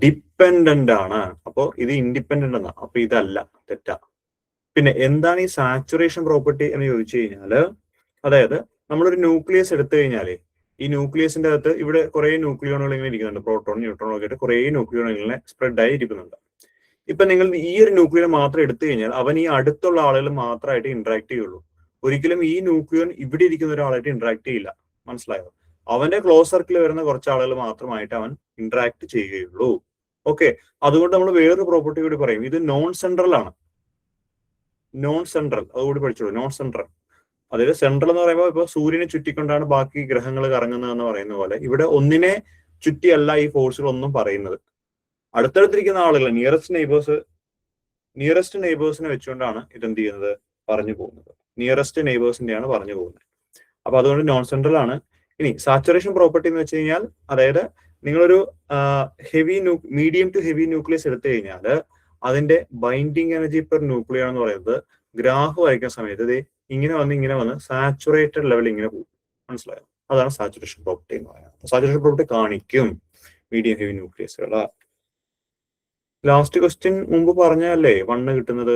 ഡിപ്പെൻഡന്റ് ആണ്. അപ്പോ ഇത് ഇൻഡിപെൻഡന്റ് ആണ്. അപ്പൊ ഇതല്ല, തെറ്റാ. പിന്നെ എന്താണ് ഈ സാച്ചുറേഷൻ പ്രോപ്പർട്ടി എന്ന് ചോദിച്ചു കഴിഞ്ഞാല്, അതായത് നമ്മളൊരു ന്യൂക്ലിയസ് എടുത്തു കഴിഞ്ഞാല് ഈ ന്യൂക്ലിയസിന്റെ അകത്ത് ഇവിടെ കുറെ ന്യൂക്ലിയോണുകൾ ഇങ്ങനെ ഇരിക്കുന്നുണ്ട്. പ്രോട്ടോൺ, ന്യൂട്രോൺ ഒക്കെ ആയിട്ട് കുറെ ന്യൂക്ലിയോണുകൾ ഇങ്ങനെ സ്പ്രെഡ് ആയി ഇരിക്കുന്നുണ്ട്. ഇപ്പൊ നിങ്ങൾ ഈ ഒരു ന്യൂക്ലിയർ മാത്രം എടുത്തു കഴിഞ്ഞാൽ അവൻ ഈ അടുത്തുള്ള ആളുകൾ മാത്രമായിട്ട് ഇന്ററാക്ട് ചെയ്യുള്ളൂ. ഒരിക്കലും ഈ ന്യൂക്ലിയൻ ഇവിടെ ഇരിക്കുന്ന ഒരാളായിട്ട് ഇന്ററാക്ട് ചെയ്യില്ല. മനസ്സിലായോ? അവന്റെ ക്ലോസ് സർക്കിൾ വരുന്ന കുറച്ച് ആളുകൾ മാത്രമായിട്ട് അവൻ ഇന്ററാക്ട് ചെയ്യുകയുള്ളൂ. ഓക്കെ, അതുകൊണ്ട് നമ്മൾ വേറൊരു പ്രോപ്പർട്ടി കൂടി പറയും. ഇത് നോൺ സെൻട്രൽ ആണ്. അതുകൂടി പഠിച്ചോളൂ. Non central. അതായത് സെൻട്രൽ എന്ന് പറയുമ്പോൾ ഇപ്പൊ സൂര്യനെ ചുറ്റിക്കൊണ്ടാണ് ബാക്കി ഗ്രഹങ്ങൾ കറങ്ങുന്നത് എന്ന് പറയുന്ന പോലെ ഇവിടെ ഒന്നിനെ ചുറ്റിയല്ല ഈ ഫോഴ്സുകൾ ഒന്നും പറയുന്നത്. അടുത്തടുത്തിരിക്കുന്ന ആളുകൾ നിയറസ്റ്റ് നെയ്ബേഴ്സിനെ വെച്ചുകൊണ്ടാണ് ഇതെന്ത് ചെയ്യുന്നത്? പറഞ്ഞു പോകുന്നത്. നിയറസ്റ്റ് നെയ്ബേഴ്സിന്റെയാണ് പറഞ്ഞു പോകുന്നത്. അപ്പൊ അതുകൊണ്ട് നോൺ സെൻട്രൽ ആണ്. ഇനി സാച്ചുറേഷൻ പ്രോപ്പർട്ടി എന്ന് വെച്ച് കഴിഞ്ഞാൽ, അതായത് നിങ്ങളൊരു മീഡിയം ടു ഹെവി ന്യൂക്ലിയസ് എടുത്തു കഴിഞ്ഞാൽ അതിന്റെ ബൈൻഡിങ് എനർജി പെർ ന്യൂക്ലിയർ എന്ന് പറയുന്നത് ഗ്രാഫ് വരയ്ക്കുന്ന സമയത്ത് ഇങ്ങനെ വന്ന് സാച്ചുറേറ്റഡ് ലെവൽ ഇങ്ങനെ പോകും. മനസ്സിലായോ? അതാണ് സാച്ചുറേഷൻ പ്രോപ്പർട്ടി എന്ന് പറയുന്നത്. സാച്ചുറേഷൻ പ്രോപ്പർട്ടി കാണിക്കും മീഡിയം ഹെവി ന്യൂക്ലിയസുകളാ. ലാസ്റ്റ് ക്വസ്റ്റ്യൻ മുമ്പ് പറഞ്ഞല്ലേ 1 കിട്ടുന്നത്?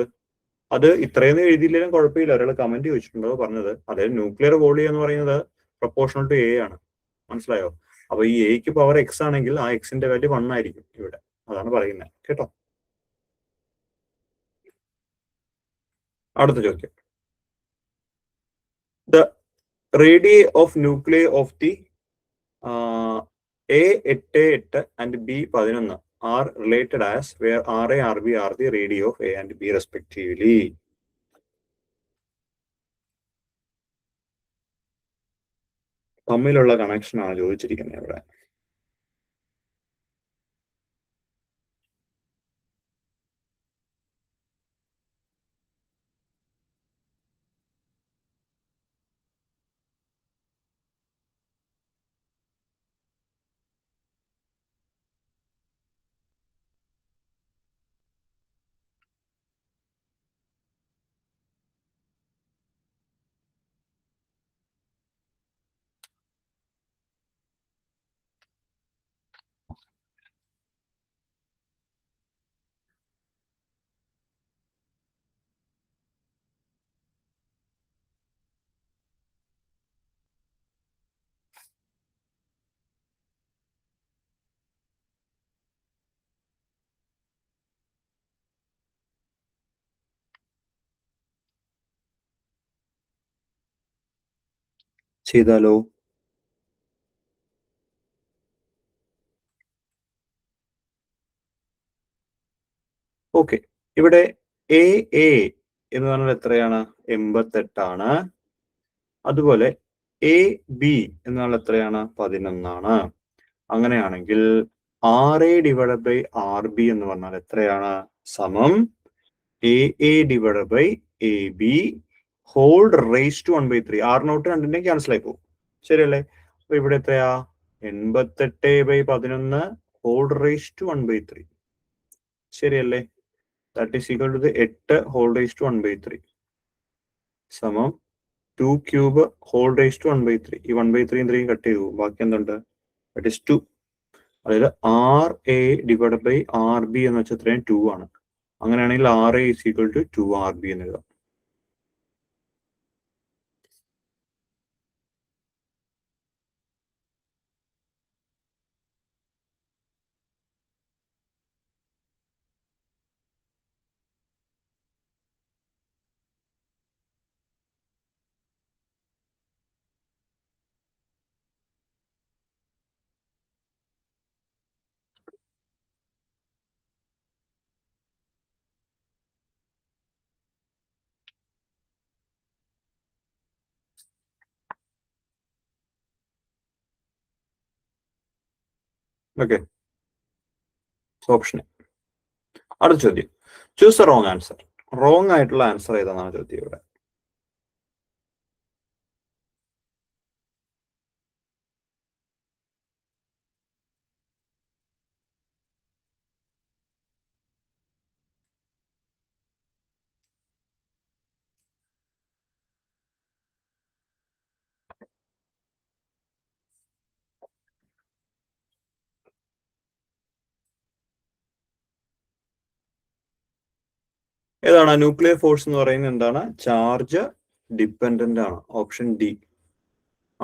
അത് ഇത്രയൊന്നും എഴുതിയില്ലെങ്കിലും കുഴപ്പമില്ല. ഒരാൾ കമന്റ് ചോദിച്ചിട്ടുണ്ടോ പറഞ്ഞത്. അതായത് ന്യൂക്ലിയർ വോളിയം എന്ന് പറയുന്നത് പ്രൊപ്പോർഷണൽ ടു A ആണ്. മനസ്സിലായോ? അപ്പൊ ഈ എക്ക് പവർ എക്സ് ആണെങ്കിൽ ആ എക്സിന്റെ വാല്യൂ 1 ആയിരിക്കും ഇവിടെ. അതാണ് പറയുന്നത് കേട്ടോ. അടുത്ത ചോദ്യം. The radius of nuclear of the A88 and B11 are related as where RA, RB are the radii of A and B respectively. തമ്മിലുള്ള കണക്ഷനാണ് ചോദിച്ചിരിക്കുന്നത് ഇവിടെ. ചെയ്താലോ? ഓക്കെ, ഇവിടെ എ എന്ന് പറഞ്ഞാൽ എത്രയാണ്? 88ആണ്. അതുപോലെ എ ബി എന്ന് പറഞ്ഞാൽ എത്രയാണ്? 11ആണ്. അങ്ങനെയാണെങ്കിൽ RA ഡിവൈഡഡ് ബൈ RB എന്ന് പറഞ്ഞാൽ എത്രയാണ്? സമം AA divided by AB whole raise to 1/3. R0 രണ്ടിന്റെയും ക്യാൻസൽ ആയി പോകും, ശരിയല്ലേ? അപ്പൊ ഇവിടെ എത്രയാ? 88/11 ഹോൾ റേസ് ടു 1/3, ശരിയല്ലേ? That is equal to 8 whole raise to 1/3 സമം 2 ക്യൂബ് ഹോൾ റേസ് ടു 1/3. ഈ 1/3 3 കട്ട് ചെയ്തു, ബാക്കി എന്തുണ്ട്? That is 2. അതായത് RA ഡിവൈഡ് ബൈ RB എന്ന് വെച്ചാൽ എത്രയും 2 ആണ്. അങ്ങനെയാണെങ്കിൽ RA is equal to 2RB എന്ന് എഴുതാം. Okay, option. അടുത്ത ചോദ്യം, choose A wrong answer. Wrong ആയിട്ടുള്ള ആൻസർ ഏതാണെന്നാണ് ചോദ്യം ഇവിടെ. ഏതാണ്? ന്യൂക്ലിയർ ഫോഴ്സ് എന്ന് പറയുന്നത് എന്താണ്? ചാർജ് ഡിപ്പെൻഡന്റ് ആണ്. ഓപ്ഷൻ ഡി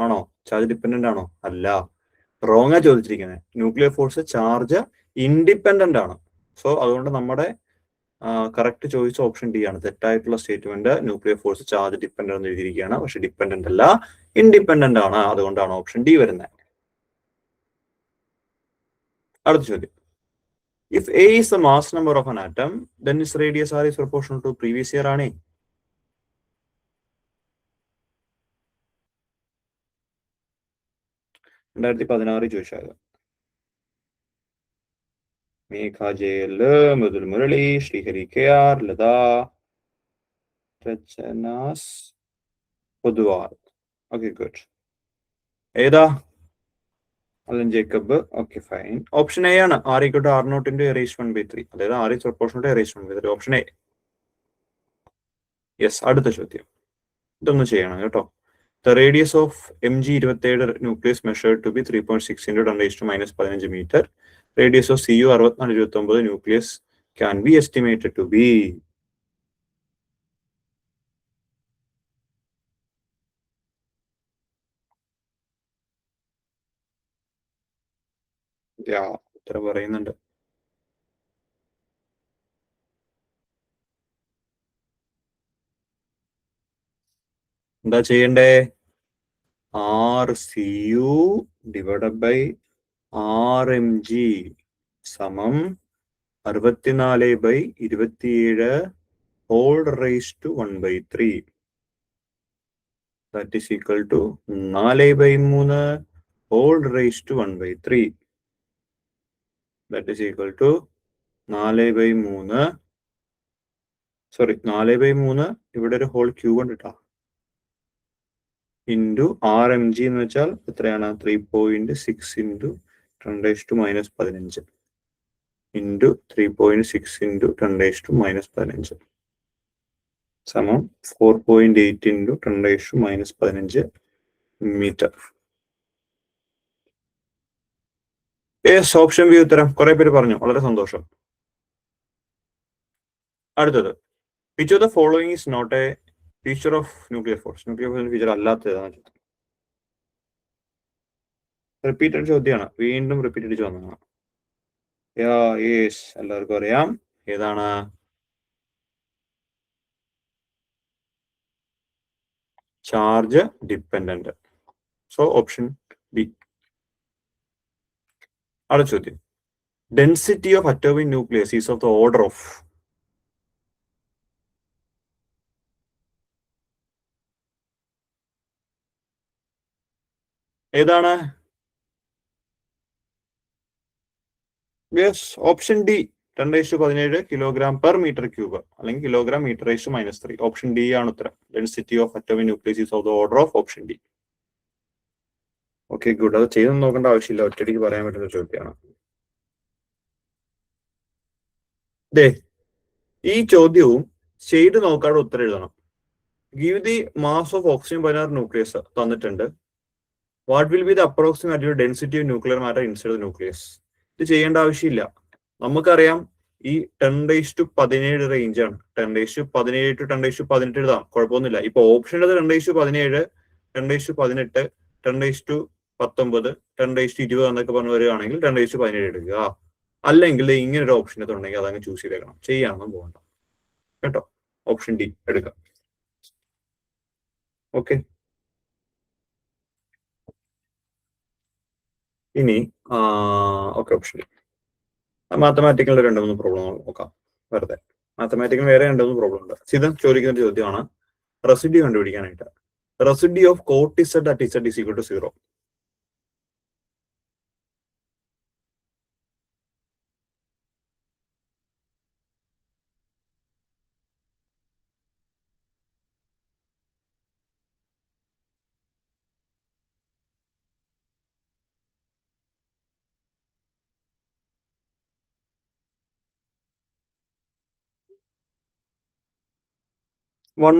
ആണോ? ചാർജ് ഡിപ്പെൻഡന്റ് ആണോ? അല്ല, റോങ് ആ ചോദിച്ചിരിക്കുന്നത്. ന്യൂക്ലിയർ ഫോഴ്സ് ചാർജ് ഇൻഡിപെൻഡന്റ് ആണ്. സോ അതുകൊണ്ട് നമ്മുടെ കറക്റ്റ് ചോയ്സ് ഓപ്ഷൻ ഡി ആണ്. തെറ്റായിട്ടുള്ള statement nuclear force charge dependent എന്ന് എഴുതിയിരിക്കുകയാണ്, പക്ഷെ ഡിപ്പെൻഡന്റ് അല്ല, ഇൻഡിപെൻഡന്റ് ആണ്. അതുകൊണ്ടാണ് ഓപ്ഷൻ ഡി വരുന്നത്. അടുത്ത ചോദ്യം, if A is the mass number of an atom, then its radius R is proportional to previous year ആണ്. 2016 ചോദിച്ചത്. Megha JL, Mridul Murali, Sreehari KR, Latha, Rachanas Poduval. Okay, good. ഏതാ? Alan Jacob. Okay, fine. Option A ആണ്. R = R0 × A⁻⁴. അതായത് R is proportional to A⁻⁴. Option A. Yes. അടുത്ത ചോദ്യം, ഇതൊന്ന് ചെയ്യണം കേട്ടോ. The radius of MG27 nucleus measured to be 3.6 × 10⁻⁻15 meter. Radius of CU 6429 nucleus can be estimated to be. ഉത്തരം പറയുന്നുണ്ട്. എന്താ ചെയ്യണ്ടേ? RCU ഡിവൈഡഡ് ബൈ RMG സമം 64/27 whole raise to 1/3. That is equal to 4/3 whole raised to 1/3. That is equal to 4/3. Sorry 4/3 ഇവിടെ ഒരു whole cube ഉണ്ട് കേട്ടോ. Into RMG എന്ന് വെച്ചാൽ എത്രയാണ്? 3.6 ഇൻറ്റു 10⁻⁻15 ഇൻറ്റു 3.6 ഇൻറ്റു 10⁻⁻15 സമം 4.8 ഇൻറ്റു 10⁻⁻15 മീറ്റർ. ഓപ്ഷൻ ബി ഉത്തരം. കുറെ പേര് പറഞ്ഞു, വളരെ സന്തോഷം. അടുത്തത്, which of the following is not a feature of nuclear force? Nuclear ഫോഴ്സിന്റെ ഫീച്ചർ അല്ലാത്തതാണ്. റിപ്പീറ്റഡ് ചോദ്യമാണ്, വീണ്ടും റിപ്പീറ്റ് അടിച്ച് വന്നതാണ്. യെസ്, എല്ലാവർക്കും അറിയാം. ഏതാണ്? Charge dependent. So option B. അടുത്ത ചോദ്യം, density of atomic nucleus is of the order of? ഏതാണ്? Yes, option D. 10⁻17 kilogram per metre cube, അല്ലെങ്കിൽ കിലോഗ്രാം (m^-3). ഓപ്ഷൻ ഡി ആണ് ഉത്തരം. Density of atomic nucleus is of the order of option D. Okay, good. അത് ചെയ്തൊന്നും നോക്കേണ്ട ആവശ്യമില്ല, ഒറ്റയടിക്ക് പറയാൻ പറ്റുന്ന ചോദ്യമാണ്. ഈ ചോദ്യവും ചെയ്ത് നോക്കാതെ ഉത്തരം എഴുതണം. Give the mass of oxygen binary nucleus തന്നിട്ടുണ്ട്. What will be the approximate density of nuclear matter inside the nucleus? ഇത് ചെയ്യേണ്ട ആവശ്യമില്ല, നമുക്കറിയാം. ഈ 10⁻17 റേഞ്ച് ആണ്. 10⁻17 to 10⁻18 എഴുതാം, കുഴപ്പമൊന്നുമില്ല. ഇപ്പൊ ഓപ്ഷൻ 10⁻17, 10⁻18, 10⁻19, 10⁻20 എന്നൊക്കെ പറഞ്ഞു വരികയാണെങ്കിൽ 10⁻17 എടുക്കുക. അല്ലെങ്കിൽ ഇങ്ങനെ ഒരു ഓപ്ഷൻ ഉണ്ടെങ്കിൽ അതങ്ങ് ചൂസ് ചെയ്തേക്കണം, ചെയ്യാനൊന്നും പോകണ്ട കേട്ടോ. ഓപ്ഷൻ ഡി എടുക്കാം. ഓക്കെ, ഇനി ഓക്കെ, ഓപ്ഷൻ ഡി. മാത്തമാറ്റിക്കലിന്റെ 2-3 പ്രോബ്ലം നോക്കാം വെറുതെ. മാത്തമാറ്റിക്കൽ വേറെ 2-3 പ്രോബ്ലം ഉണ്ട്. ഇത് ചോദിക്കുന്ന ചോദ്യമാണ് റെസിഡ്യൂ കണ്ടുപിടിക്കാനായിട്ട്. Residue of cot Z at Z is equal to 0.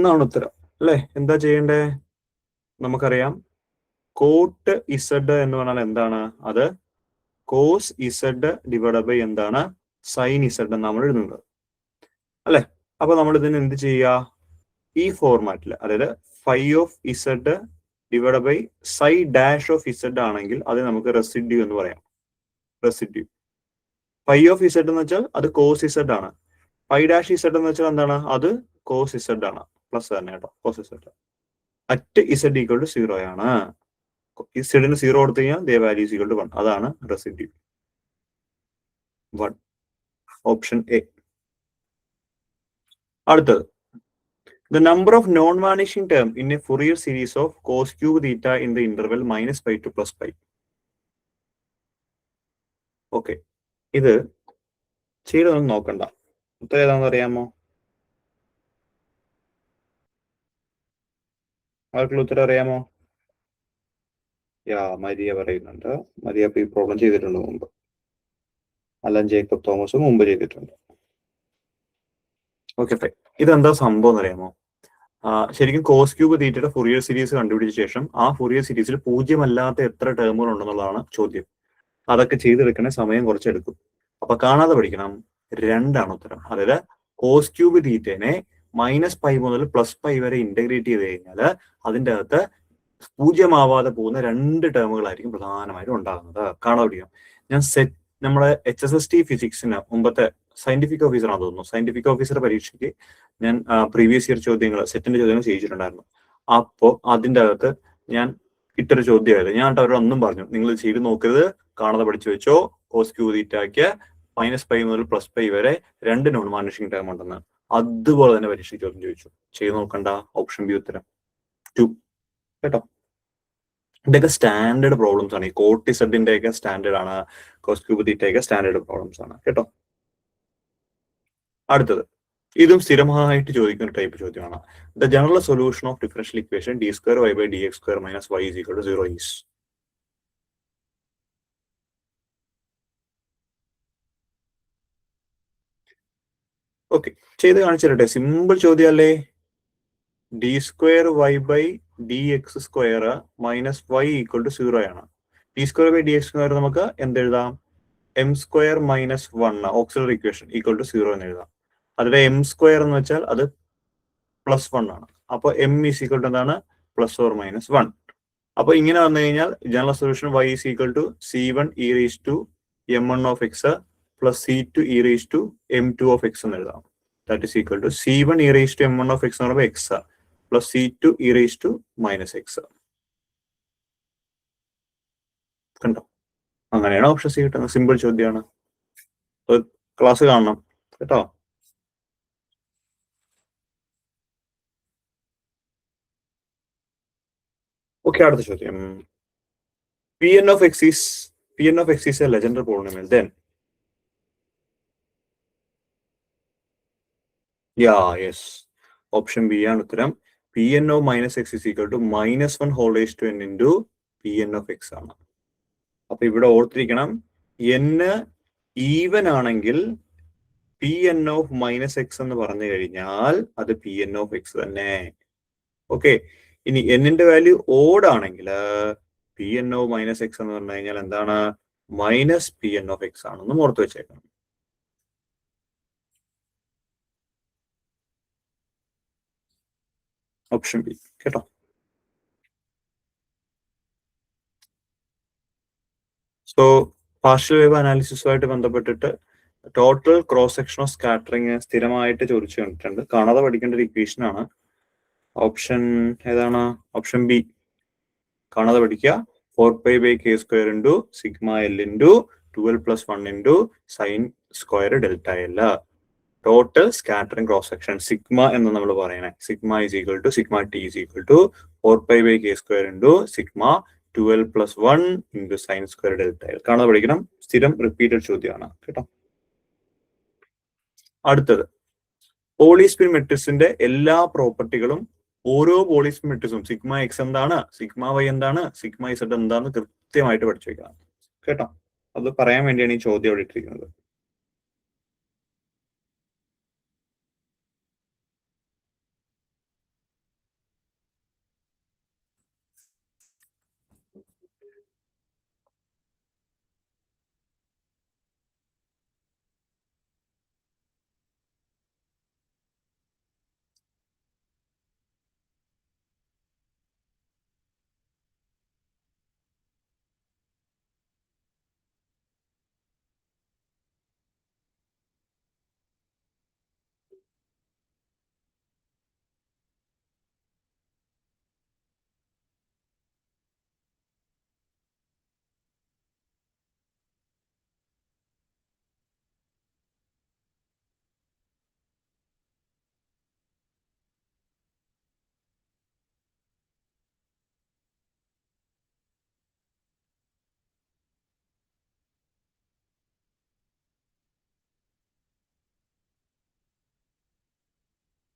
ആണ് ഉത്തരം അല്ലെ? എന്താ ചെയ്യണ്ടേ? നമുക്കറിയാം കോട്ട് ഇസഡ് എന്ന് പറഞ്ഞാൽ എന്താണ്? അത് കോസ് ഇസഡ് ഡിവൈഡ് ബൈ എന്താണ്? സൈൻ ഇസഡ് എന്ന് നമ്മൾ എഴുതുന്നത് അല്ലെ? അപ്പൊ നമ്മൾ ഇതിന് എന്ത് ചെയ്യുക? ഈ ഫോർമാറ്റിൽ, അതായത് phi of Z divide by psi dash of Z ആണെങ്കിൽ അത് നമുക്ക് റെസിഡ്യൂ എന്ന് പറയാം. റെസിഡ്യൂ. ഫൈ ഓഫ് ഇസഡ് എന്ന് വെച്ചാൽ അത് കോസ് ഇസഡ് ആണ്. ഫൈ ഡാഷ് ഇസഡ് എന്ന് വെച്ചാൽ എന്താണ്? അത് കോസ് ഇസഡ് ആണ്. പ്ലസ് തന്നെ കേട്ടോ, cos Z. At Z equal to 0 ആണ്. ഇസഡിന് 0 കൊടുത്തു കഴിഞ്ഞാൽ the value is equal to 1. അതാണ് റെസിഡ്യൂ. 1. Option A. അടുത്തത്, the number of non-vanishing term in a Fourier series of cos cube theta in the interval -π to +π. Okay, ഇത് ചെയ്തൊന്നും നോക്കണ്ട. ഉത്തരം ഏതാണെന്ന് അറിയാമോ? ആർക്കുള്ള ഉത്തരം അറിയാമോ? മരിയ പറയുന്നുണ്ട്. മരിയ ഈ പ്രോബ്ലം ചെയ്തിട്ടുണ്ട് മുമ്പ്. അലൻ ജേക്കബ് തോമസ് മുമ്പ് ചെയ്തിട്ടുണ്ട്. ഓക്കെ, ഇതെന്താ സംഭവം എന്നറിയാമോ? ശരിക്കും കോസ് ക്യൂബ് തീറ്റയുടെ ഫുറിയർ സീരീസ് കണ്ടുപിടിച്ച ശേഷം ആ ഫുറിയർ സീരീസിൽ 0 അല്ലാത്ത എത്ര ടേമുകൾ ഉണ്ടെന്നുള്ളതാണ് ചോദ്യം. അതൊക്കെ ചെയ്തെടുക്കണ സമയം കുറച്ചെടുക്കും. അപ്പൊ കാണാതെ പഠിക്കണം. 2 ആണ് ഉത്തരം. അതായത് കോസ് ക്യൂബ് തീറ്റനെ -π മുതൽ +π വരെ ഇന്റഗ്രേറ്റ് ചെയ്ത് കഴിഞ്ഞാൽ അതിൻ്റെ അകത്ത് 0 ആവാതെ പോകുന്ന 2 ടേമുകളായിരിക്കും പ്രധാനമായിട്ടും ഉണ്ടാകുന്നത്. കാണാതെ പഠിക്കണം. ഞാൻ നമ്മുടെ HSST ഫിസിക്സിന് മുമ്പത്തെ സയന്റിഫിക് ഓഫീസറാണെന്ന് തോന്നുന്നു. സയന്റിഫിക് ഓഫീസർ പരീക്ഷയ്ക്ക് ഞാൻ പ്രീവിയസ് ഇയർ ചോദ്യങ്ങൾ, സെറ്റിന്റെ ചോദ്യങ്ങൾ ചെയ്യിച്ചിട്ടുണ്ടായിരുന്നു. അപ്പോൾ അതിൻ്റെ അകത്ത് ഞാൻ ഇട്ടൊരു ചോദ്യമായത്. ഞാൻ അവരോട് ഒന്നും പറഞ്ഞു, നിങ്ങൾ ചെയ്ത് നോക്കരുത്, കാണാതെ പഠിച്ചു വെച്ചോ. കോസ് ക്യൂബ് തീറ്റയ്ക്ക് -π മുതൽ +π വരെ 2 നോൺ വാനിഷിംഗ് ടേം ഉണ്ടെന്ന്. അതുപോലെ തന്നെ പരീക്ഷയ്ക്ക് ചോദ്യം ചോദിച്ചു. ചെയ്ത് നോക്കണ്ട. ഓപ്ഷൻ ബി ഉത്തരം 2. കേട്ടോ. ഇതൊക്കെ സ്റ്റാൻഡേർഡ് പ്രോബ്ലംസ് ആണ്. ഈ കോട്ടിസെഡിന്റെ ഒക്കെ സ്റ്റാൻഡേർഡ് ആണ്, കോസ്ക്യൂബിന്റെ ഒക്കെ സ്റ്റാൻഡേർഡ് പ്രോബ്ലംസ് ആണ് കേട്ടോ. അടുത്തത് ഇതും സ്ഥിരമായിട്ട് ചോദിക്കുന്ന ടൈപ്പ് ചോദ്യമാണ്. The general solution of differential equation D square Y by D X square minus Y is equal to 0 is. Okay, ചെയ്ത് കാണിച്ചു തരട്ടെ. സിമ്പിൾ ചോദ്യം അല്ലേ. D square Y by D X square minus Y equal to 0 ആണ്. D square by D X square നമുക്ക് എന്തെഴുതാം? M square minus 1 auxiliary equation equal to 0 എന്ന് എഴുതാം. അതിലെ എം സ്ക്വയർ എന്ന് വെച്ചാൽ അത് +1 ആണ്. അപ്പോൾ എം ഈസ് ഈക്വൽ ടു എന്താണ്? +or-1. അപ്പൊ ഇങ്ങനെ വന്നു കഴിഞ്ഞാൽ general solution y is equal to c1 e raise to m1 of X plus c2 e raise to m2 of X എന്ന് എഴുതാം. That is equal to c1 e raise to m1 of X എന്ന് പറയുമ്പോൾ X plus c2 e raise to minus X. കണ്ടോ? അങ്ങനെയാണ് option C കിട്ടുന്നത്. Simple ചോദ്യമാണ്. Class കാണണം കേട്ടോ. ഓക്കെ, അടുത്ത ചോദ്യം. Pn of x is a Legendre polynomial. Then, yes. Option B ആണ് ഉത്തരം. Pn of minus x is equal to -1 whole raised to n into Pn of x ആണ്. അപ്പൊ ഇവിടെ ഓർത്തിരിക്കണം, n ഈവൻ ആണെങ്കിൽ Pn of minus x എന്ന് പറഞ്ഞു കഴിഞ്ഞാൽ അത് Pn of x തന്നെ. ഓക്കെ, ഇനി n-ന്റെ വാല്യൂ ഓഡ് ആണെങ്കിൽ Pn of minus x എന്ന് പറഞ്ഞു കഴിഞ്ഞാൽ എന്താണ്? മൈനസ് Pn of x ആണെന്നും ഓർത്ത് വെച്ചേക്കണം. ഓപ്ഷൻ ബി കേട്ടോ. സോ പാർഷ്യൽ വേവ് അനാലിസിസുമായിട്ട് ബന്ധപ്പെട്ടിട്ട് total cross section of scattering സ്ഥിരമായിട്ട് ചോദിച്ചു കണ്ടിട്ടുണ്ട്. കാണാതെ പഠിക്കേണ്ട ഒരു ഇക്വേഷൻ ആണ്. ഓപ്ഷൻ ഏതാണ്? Option B. കാണാതെ പഠിക്കുക. 4π/k² into sigma L into 12+1 into sine square delta L. Total scattering cross section sigma എന്ന് നമ്മൾ പറയണേ. Sigma is equal to sigma T is equal to 4π/k² into sigma 12+1 into sine square delta L. കാണാതെ പഠിക്കണം. സ്ഥിരം repeated ചോദ്യമാണ് കേട്ടോ. അടുത്തത് പോളിസ്പിൻ മെട്രിക്സിന്റെ എല്ലാ പ്രോപ്പർട്ടികളും ഓരോ പോളിസ്പിൻ മെട്രിക്സും സിഗ്മ എക്സ് എന്താണ്, സിഗ്മ വൈ എന്താണ്, സിഗ്മ ഇസഡ് എന്താണെന്ന് കൃത്യമായിട്ട് പഠിച്ചു വെക്കണം കേട്ടോ. അത് പറയാൻ വേണ്ടിയാണ് ഈ ചോദ്യം അവിടെ ഇട്ടിരിക്കുന്നത്.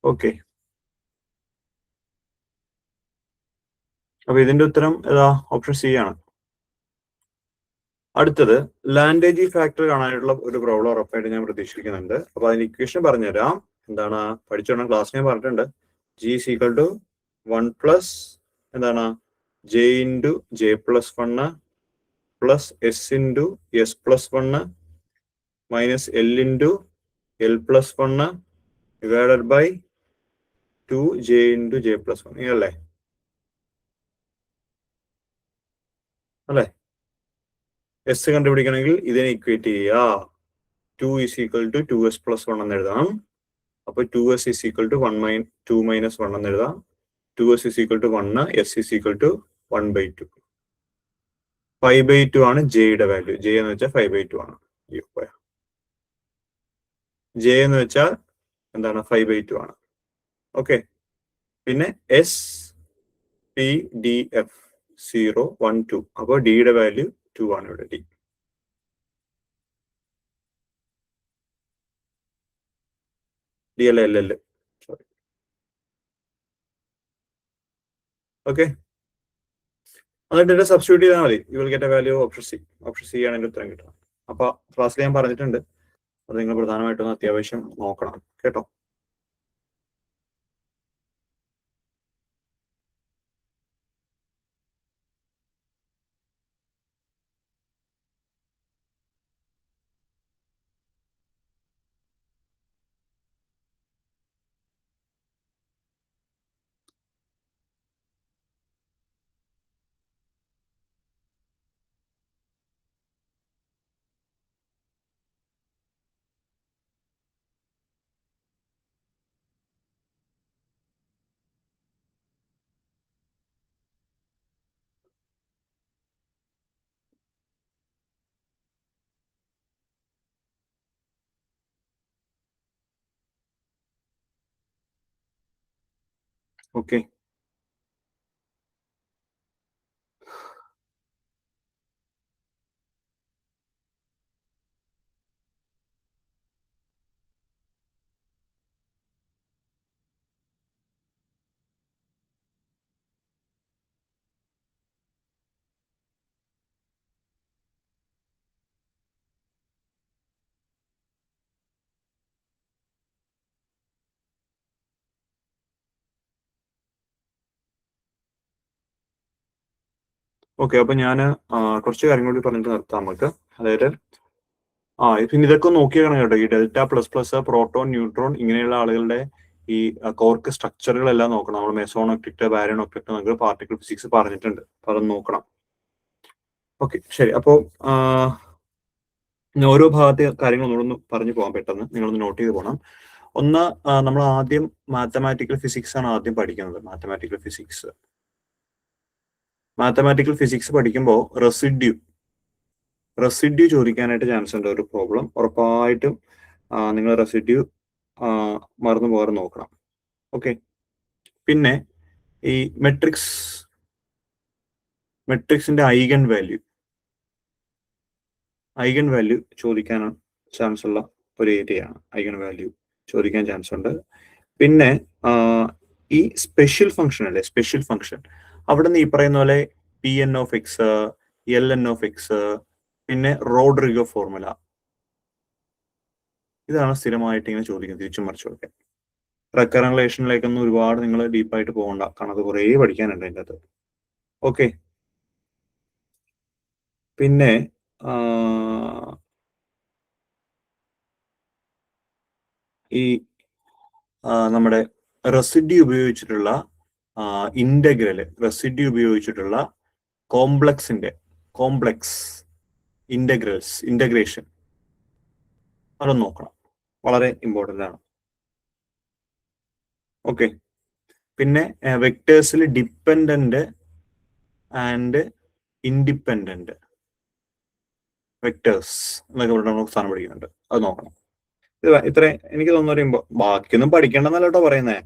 ഓക്കെ, അപ്പൊ ഇതിന്റെ ഉത്തരം ഏതാ? ഓപ്ഷൻ സി ആണ്. അടുത്തത് ലാൻഡേജി ഫാക്ടർ കാണാനുള്ള ഒരു പ്രോബ്ലം ഉറപ്പായിട്ട് ഞാൻ പ്രതീക്ഷിക്കുന്നുണ്ട്. അപ്പൊ അതിന് ഇക്വേഷൻ പറഞ്ഞുതരാം. എന്താണ് പഠിച്ചോണം, ക്ലാസ് ഞാൻ പറഞ്ഞിട്ടുണ്ട്. ജി ഈസ് ഈക്വൽ ടു 1 + എന്താണ് J into j+1 plus S into s+1 minus L into l+1 divided by 2j into j+1. ഇങ്ങനല്ലേ? അല്ലേ? എസ് കണ്ടുപിടിക്കണമെങ്കിൽ ഇതിനെ ഇക്വേറ്റ് ചെയ്യുക. 2 ഈസ് ഈക്വൽ ടു 2s+1 എന്ന് എഴുതാം. അപ്പൊ 2s ഈസ് ഈക്വൽ ടു 2 - 1 എന്ന് എഴുതാം. 2s is equal to 1, s is equal to 1/2. 5/2 ആണ് ജെയുടെ വാല്യൂ. ജെ എന്ന് വെച്ചാൽ 5/2 ആണ്. ജെ എന്ന് വെച്ചാൽ എന്താണ്? 5/2 ആണ്. ഓക്കെ, പിന്നെ എസ് പി ഡി എഫ് 0 1 2. അപ്പോൾ ഡിയുടെ വാല്യൂ 2 ആണ് ഇവിടെ. ഡി ഡി അല്ല എൽ എൽ. സോറി. ഓക്കെ, എന്നിട്ട് സബ്സ്റ്റിറ്റ്യൂട്ട് ചെയ്താൽ മതി. You will get A value option C. Option C ആണ് എൻ്റെ ഉത്തരം കിട്ടുന്നത്. അപ്പൊ ക്ലാസ്സിൽ ഞാൻ പറഞ്ഞിട്ടുണ്ട്, അത് നിങ്ങൾ പ്രധാനമായിട്ടും അത്യാവശ്യം നോക്കണം കേട്ടോ. Okay, okay. അപ്പൊ ഞാൻ കുറച്ച് കാര്യങ്ങൾ കൂടി പറഞ്ഞിട്ട് നിർത്താം നമുക്ക്. അതായത് പിന്നെ ഇതൊക്കെ നോക്കിയാണ് കേട്ടോ. ഈ delta plus plus, proton, neutron ഇങ്ങനെയുള്ള ആളുകളുടെ ഈ കോർക്ക് സ്ട്രക്ചറുകളെല്ലാം നോക്കണം. നമ്മൾ മെസോൺ ഒക്ടറ്റ്, ബാരിയൺ ഒക്ടറ്റ് നമുക്ക് പാർട്ടിക്കിൾ ഫിസിക്സ് പറഞ്ഞിട്ടുണ്ട്. അപ്പൊ അതൊന്ന് നോക്കണം. ഓക്കെ, ശരി. അപ്പോൾ ഓരോ ഭാഗത്തെ കാര്യങ്ങൾ ഒന്നുകൂടെ പറഞ്ഞു പോകാൻ പെട്ടെന്ന് നിങ്ങളൊന്ന് നോട്ട് ചെയ്ത് പോകണം. ഒന്ന്, നമ്മൾ ആദ്യം മാത്തമാറ്റിക്കൽ ഫിസിക്സ് ആണ് ആദ്യം പഠിക്കുന്നത്. മാത്തമാറ്റിക്കൽ ഫിസിക്സ് പഠിക്കുമ്പോൾ റെസിഡ്യൂ ചോദിക്കാനായിട്ട് ചാൻസ് ഉണ്ട്. ഒരു പ്രോബ്ലം ഉറപ്പായിട്ടും നിങ്ങൾ റെസിഡ്യൂ മറന്നു പോകാൻ നോക്കണം. ഓക്കെ, പിന്നെ ഈ മെട്രിക്സിന്റെ ഐഗൻ വാല്യൂ ചോദിക്കാനാണ് ചാൻസ് ഉള്ള ഒരു ഏരിയയാണ്. ഐഗൻ വാല്യൂ ചോദിക്കാൻ ചാൻസ് ഉണ്ട്. പിന്നെ ഈ സ്പെഷ്യൽ ഫംഗ്ഷൻ അല്ലേ, സ്പെഷ്യൽ ഫംഗ്ഷൻ, അവിടെ നിന്ന് ഈ പറയുന്ന പോലെ Pn of x, Ln of x, പിന്നെ റോഡ്രിഗോ ഫോർമുല, ഇതാണ് സ്ഥിരമായിട്ട് ഇങ്ങനെ ചോദിക്കുന്നത് തിരിച്ചും മറിച്ചൊക്കെ. റെക്കറന്റ് റിലേഷനിലേക്കൊന്നും ഒരുപാട് നിങ്ങൾ ഡീപ്പായിട്ട് പോകണ്ട, കാരണം അത് കുറേ പഠിക്കാനുണ്ട് അതിൻ്റെ അകത്ത്. ഓക്കെ, പിന്നെ ഈ നമ്മുടെ റെസിഡ്യൂ ഉപയോഗിച്ചിട്ടുള്ള കോംപ്ലക്സ് ഇന്റഗ്രേഷൻ അതൊന്ന് നോക്കണം, വളരെ ഇമ്പോർട്ടൻ്റ് ആണ്. ഓക്കെ, പിന്നെ വെക്ടേഴ്സിൽ ഡിപ്പെൻഡന്റ് ആൻഡ് ഇൻഡിപെൻഡന്റ് വെക്ടേഴ്സ് എന്നൊക്കെ ഇവിടെ നമ്മൾ സ്ഥാനം പഠിക്കുന്നുണ്ട്, അത് നോക്കണം. ഇത്ര എനിക്ക് തോന്നുന്നു. ബാക്കിയൊന്നും പഠിക്കേണ്ടെന്നല്ല കേട്ടോ പറയുന്നേ,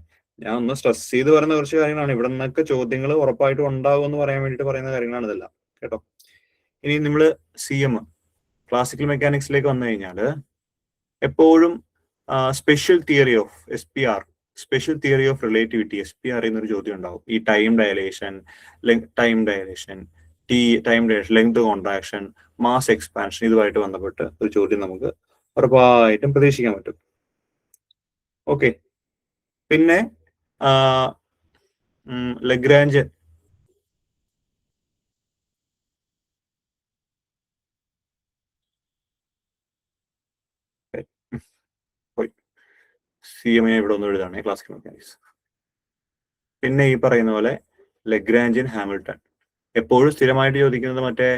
ഞാൻ ഒന്ന് സ്ട്രെസ് ചെയ്ത് പറയുന്ന കുറച്ച് കാര്യങ്ങളാണ്. ഇവിടെ നിന്നൊക്കെ ചോദ്യങ്ങൾ ഉറപ്പായിട്ടും ഉണ്ടാവും എന്ന് പറയാൻ വേണ്ടിയിട്ട് പറയുന്ന കാര്യങ്ങളാണ് ഇതെല്ലാം കേട്ടോ. ഇനി നമ്മൾ CM ക്ലാസിക്കൽ മെക്കാനിക്സിലേക്ക് വന്നു കഴിഞ്ഞാൽ എപ്പോഴും special theory of relativity SPR എന്നൊരു ചോദ്യം ഉണ്ടാവും. ഈ time dilation, length contraction, mass expansion, ഇതുമായിട്ട് ബന്ധപ്പെട്ട് ഒരു ചോദ്യം നമുക്ക് ഉറപ്പായിട്ടും പ്രതീക്ഷിക്കാൻ പറ്റും. ഓക്കെ, പിന്നെ ലഗ്രാഞ്ച് CM ഇവിടെ ഒന്ന് എഴുതാണ് ക്ലാസിക്കൽ മെക്കാനിക്സ്. പിന്നെ ഈ പറയുന്ന പോലെ ലഗ്രാഞ്ചിയൻ ഹാമിൽട്ടൺ എപ്പോഴും സ്ഥിരമായിട്ട് ചോദിക്കുന്നത് മറ്റേ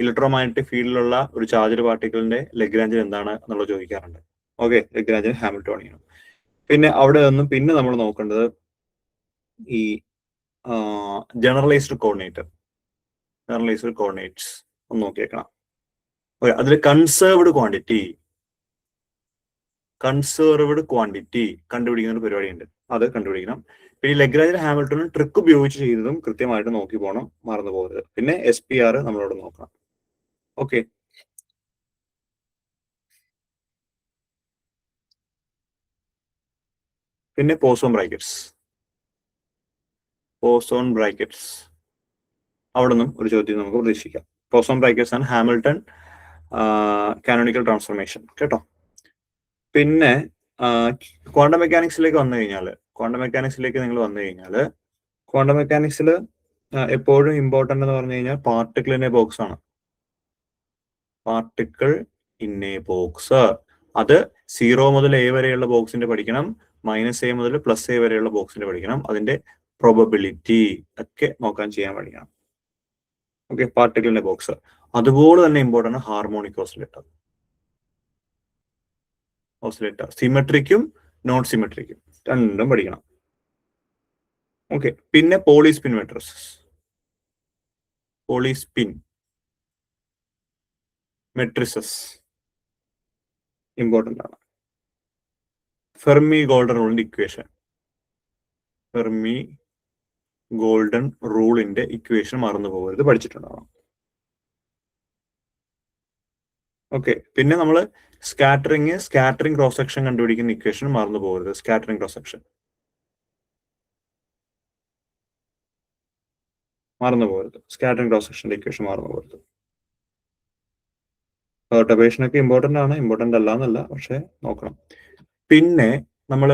ഇലക്ട്രോമാഗ്നറ്റിക് ഫീൽഡിലുള്ള ഒരു ചാർജ്ഡ് പാർട്ടിക്കിളിന്റെ ലഗ്രാഞ്ചിയൻ എന്താണ് എന്നുള്ളത് ചോദിക്കാറുണ്ട്. Okay, Lagrangian Hamiltonian. പിന്നെ അവിടെ നിന്നും പിന്നെ നമ്മൾ നോക്കേണ്ടത് ഈ ജനറലൈസ്ഡ് കോർഡിനേറ്റ്സ് ഒന്ന് നോക്കിയേക്കണം. അതിൽ കൺസേർവ്ഡ് കൺസേർവ്ഡ് ക്വാണ്ടിറ്റി കണ്ടുപിടിക്കുന്ന ഒരു പരിപാടിയുണ്ട്, അത് കണ്ടുപിടിക്കണം. പിന്നെ ലഗ്രാഞ്ച് ഹാമിൽട്ടണും ട്രിക്ക് ഉപയോഗിച്ച് ചെയ്തതും കൃത്യമായിട്ട് നോക്കി പോകണം, മറന്നു പോകരുത്. പിന്നെ SPR നമ്മളോട് നോക്കണം. ഓക്കെ, പിന്നെ പോസോൺ ബ്രാക്കറ്റ്സ് അവിടെ നിന്നും ഒരു ചോദ്യം നമുക്ക് പ്രതീക്ഷിക്കാം. പോസോൺ ബ്രാക്കറ്റ്സ് ആണ് ഹാമിൽട്ടൺ കാനോണിക്കൽ ട്രാൻസ്ഫോർമേഷൻ, കേട്ടോ. പിന്നെ ക്വാണ്ടം മെക്കാനിക്സിലേക്ക് വന്നു കഴിഞ്ഞാൽ നിങ്ങൾ വന്നു കഴിഞ്ഞാൽ ക്വാണ്ടം മെക്കാനിക്സിൽ എപ്പോഴും ഇമ്പോർട്ടൻ്റ് എന്ന് പറഞ്ഞു കഴിഞ്ഞാൽ പാർട്ടിക്കിൾ ഇൻ എ ബോക്സ് ആണ്. പാർട്ടിക്കിൾ ഇൻ എ ബോക്സ്, അത് 0 മുതൽ A വരെയുള്ള ബോക്സിന്റെ പഠിക്കണം, -A മുതൽ +A വരെയുള്ള ബോക്സിന്റെ പഠിക്കണം, അതിന്റെ പ്രോബബിലിറ്റി ഒക്കെ നോക്കാൻ ചെയ്യാൻ പഠിക്കണം. ഓക്കെ, പാർട്ടിക്കിളിന്റെ ബോക്സ്. അതുപോലെ തന്നെ ഇമ്പോർട്ടൻ്റ് ഹാർമോണിക് ഓസിലേറ്റർ, സിമെട്രിക്കും നോൺ സിമെട്രിക്കും രണ്ടും പഠിക്കണം. ഓക്കെ, പിന്നെ പോളിസ്പിൻ മെട്രിസസ് ഇമ്പോർട്ടൻ്റ് ആണ്. ഫെർമി ഗോൾഡൻ റൂളിന്റെ ഇക്വേഷൻ മറന്നു പോകരുത്, പഠിച്ചിട്ടുണ്ടാവണം. ഓക്കെ, പിന്നെ നമ്മൾ സ്കാറ്ററിംഗ് ക്രോസ് സെക്ഷൻ കണ്ടുപിടിക്കുന്ന ഇക്വേഷൻ മറന്നു പോകരുത്. സ്കാറ്ററിംഗ് ക്രോസ് സെക്ഷൻ മറന്നു പോകരുത്. സ്കാറ്ററിംഗ് ക്രോസ് സെക്ഷന്റെ ഇക്വേഷൻ മറന്നു പോകരുത്. പെർട്ടർബേഷൻ ഒക്കെ ഇമ്പോർട്ടൻ്റ് ആണ്, ഇമ്പോർട്ടൻ്റ് അല്ല എന്നല്ല, പക്ഷെ നോക്കണം. പിന്നെ നമ്മൾ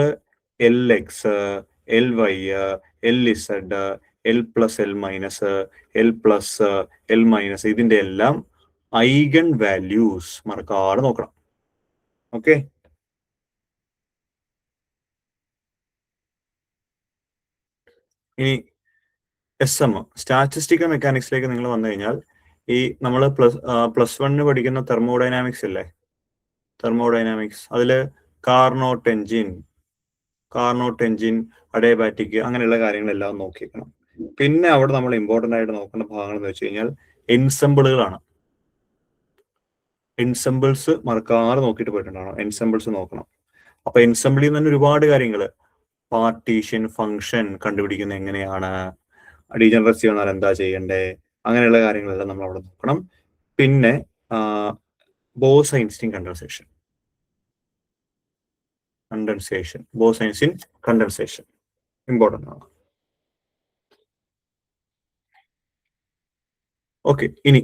LX, LY, LZ, L+L-, L+L-, ഇതിന്റെ എല്ലാം ഐഗൺ വാല്യൂസ് മറക്കാതെ നോക്കണം. ഓക്കെ, ഇനി SM സ്റ്റാറ്റിസ്റ്റിക്കൽ മെക്കാനിക്സിലേക്ക് നിങ്ങൾ വന്നു കഴിഞ്ഞാൽ ഈ നമ്മൾ +1 പഠിക്കുന്ന തെർമോഡൈനാമിക്സ് ഇല്ലേ, അതില് കാർനോട്ട് എഞ്ചിൻ, അഡേബാറ്റിക്, അങ്ങനെയുള്ള കാര്യങ്ങളെല്ലാം നോക്കിക്കണം. പിന്നെ അവിടെ നമ്മൾ ഇമ്പോർട്ടൻ്റ് ആയിട്ട് നോക്കേണ്ട ഭാഗങ്ങൾ എന്ന് വെച്ച് കഴിഞ്ഞാൽ എൻസെമ്പിളുകളാണ്. എൻസെമ്പിൾസ് മറക്കാതെ നോക്കിയിട്ട് പോയിട്ടുണ്ടാവണം, എൻസെമ്പിൾസ് നോക്കണം. അപ്പൊ എൻസെമ്പിളിൽ നിന്ന് തന്നെ ഒരുപാട് കാര്യങ്ങൾ, പാർട്ടീഷൻ ഫംഗ്ഷൻ കണ്ടുപിടിക്കുന്നത് എങ്ങനെയാണ്, ഡീജനറസി വന്നാൽ എന്താ ചെയ്യണ്ടേ, അങ്ങനെയുള്ള കാര്യങ്ങളെല്ലാം നമ്മൾ അവിടെ നോക്കണം. പിന്നെ ബോസ്-ഐൻസ്റ്റീൻ കണ്ടൻസേഷൻ ഇമ്പോർട്ടൻ്റ് ആണ്. ഓക്കെ, ഇനി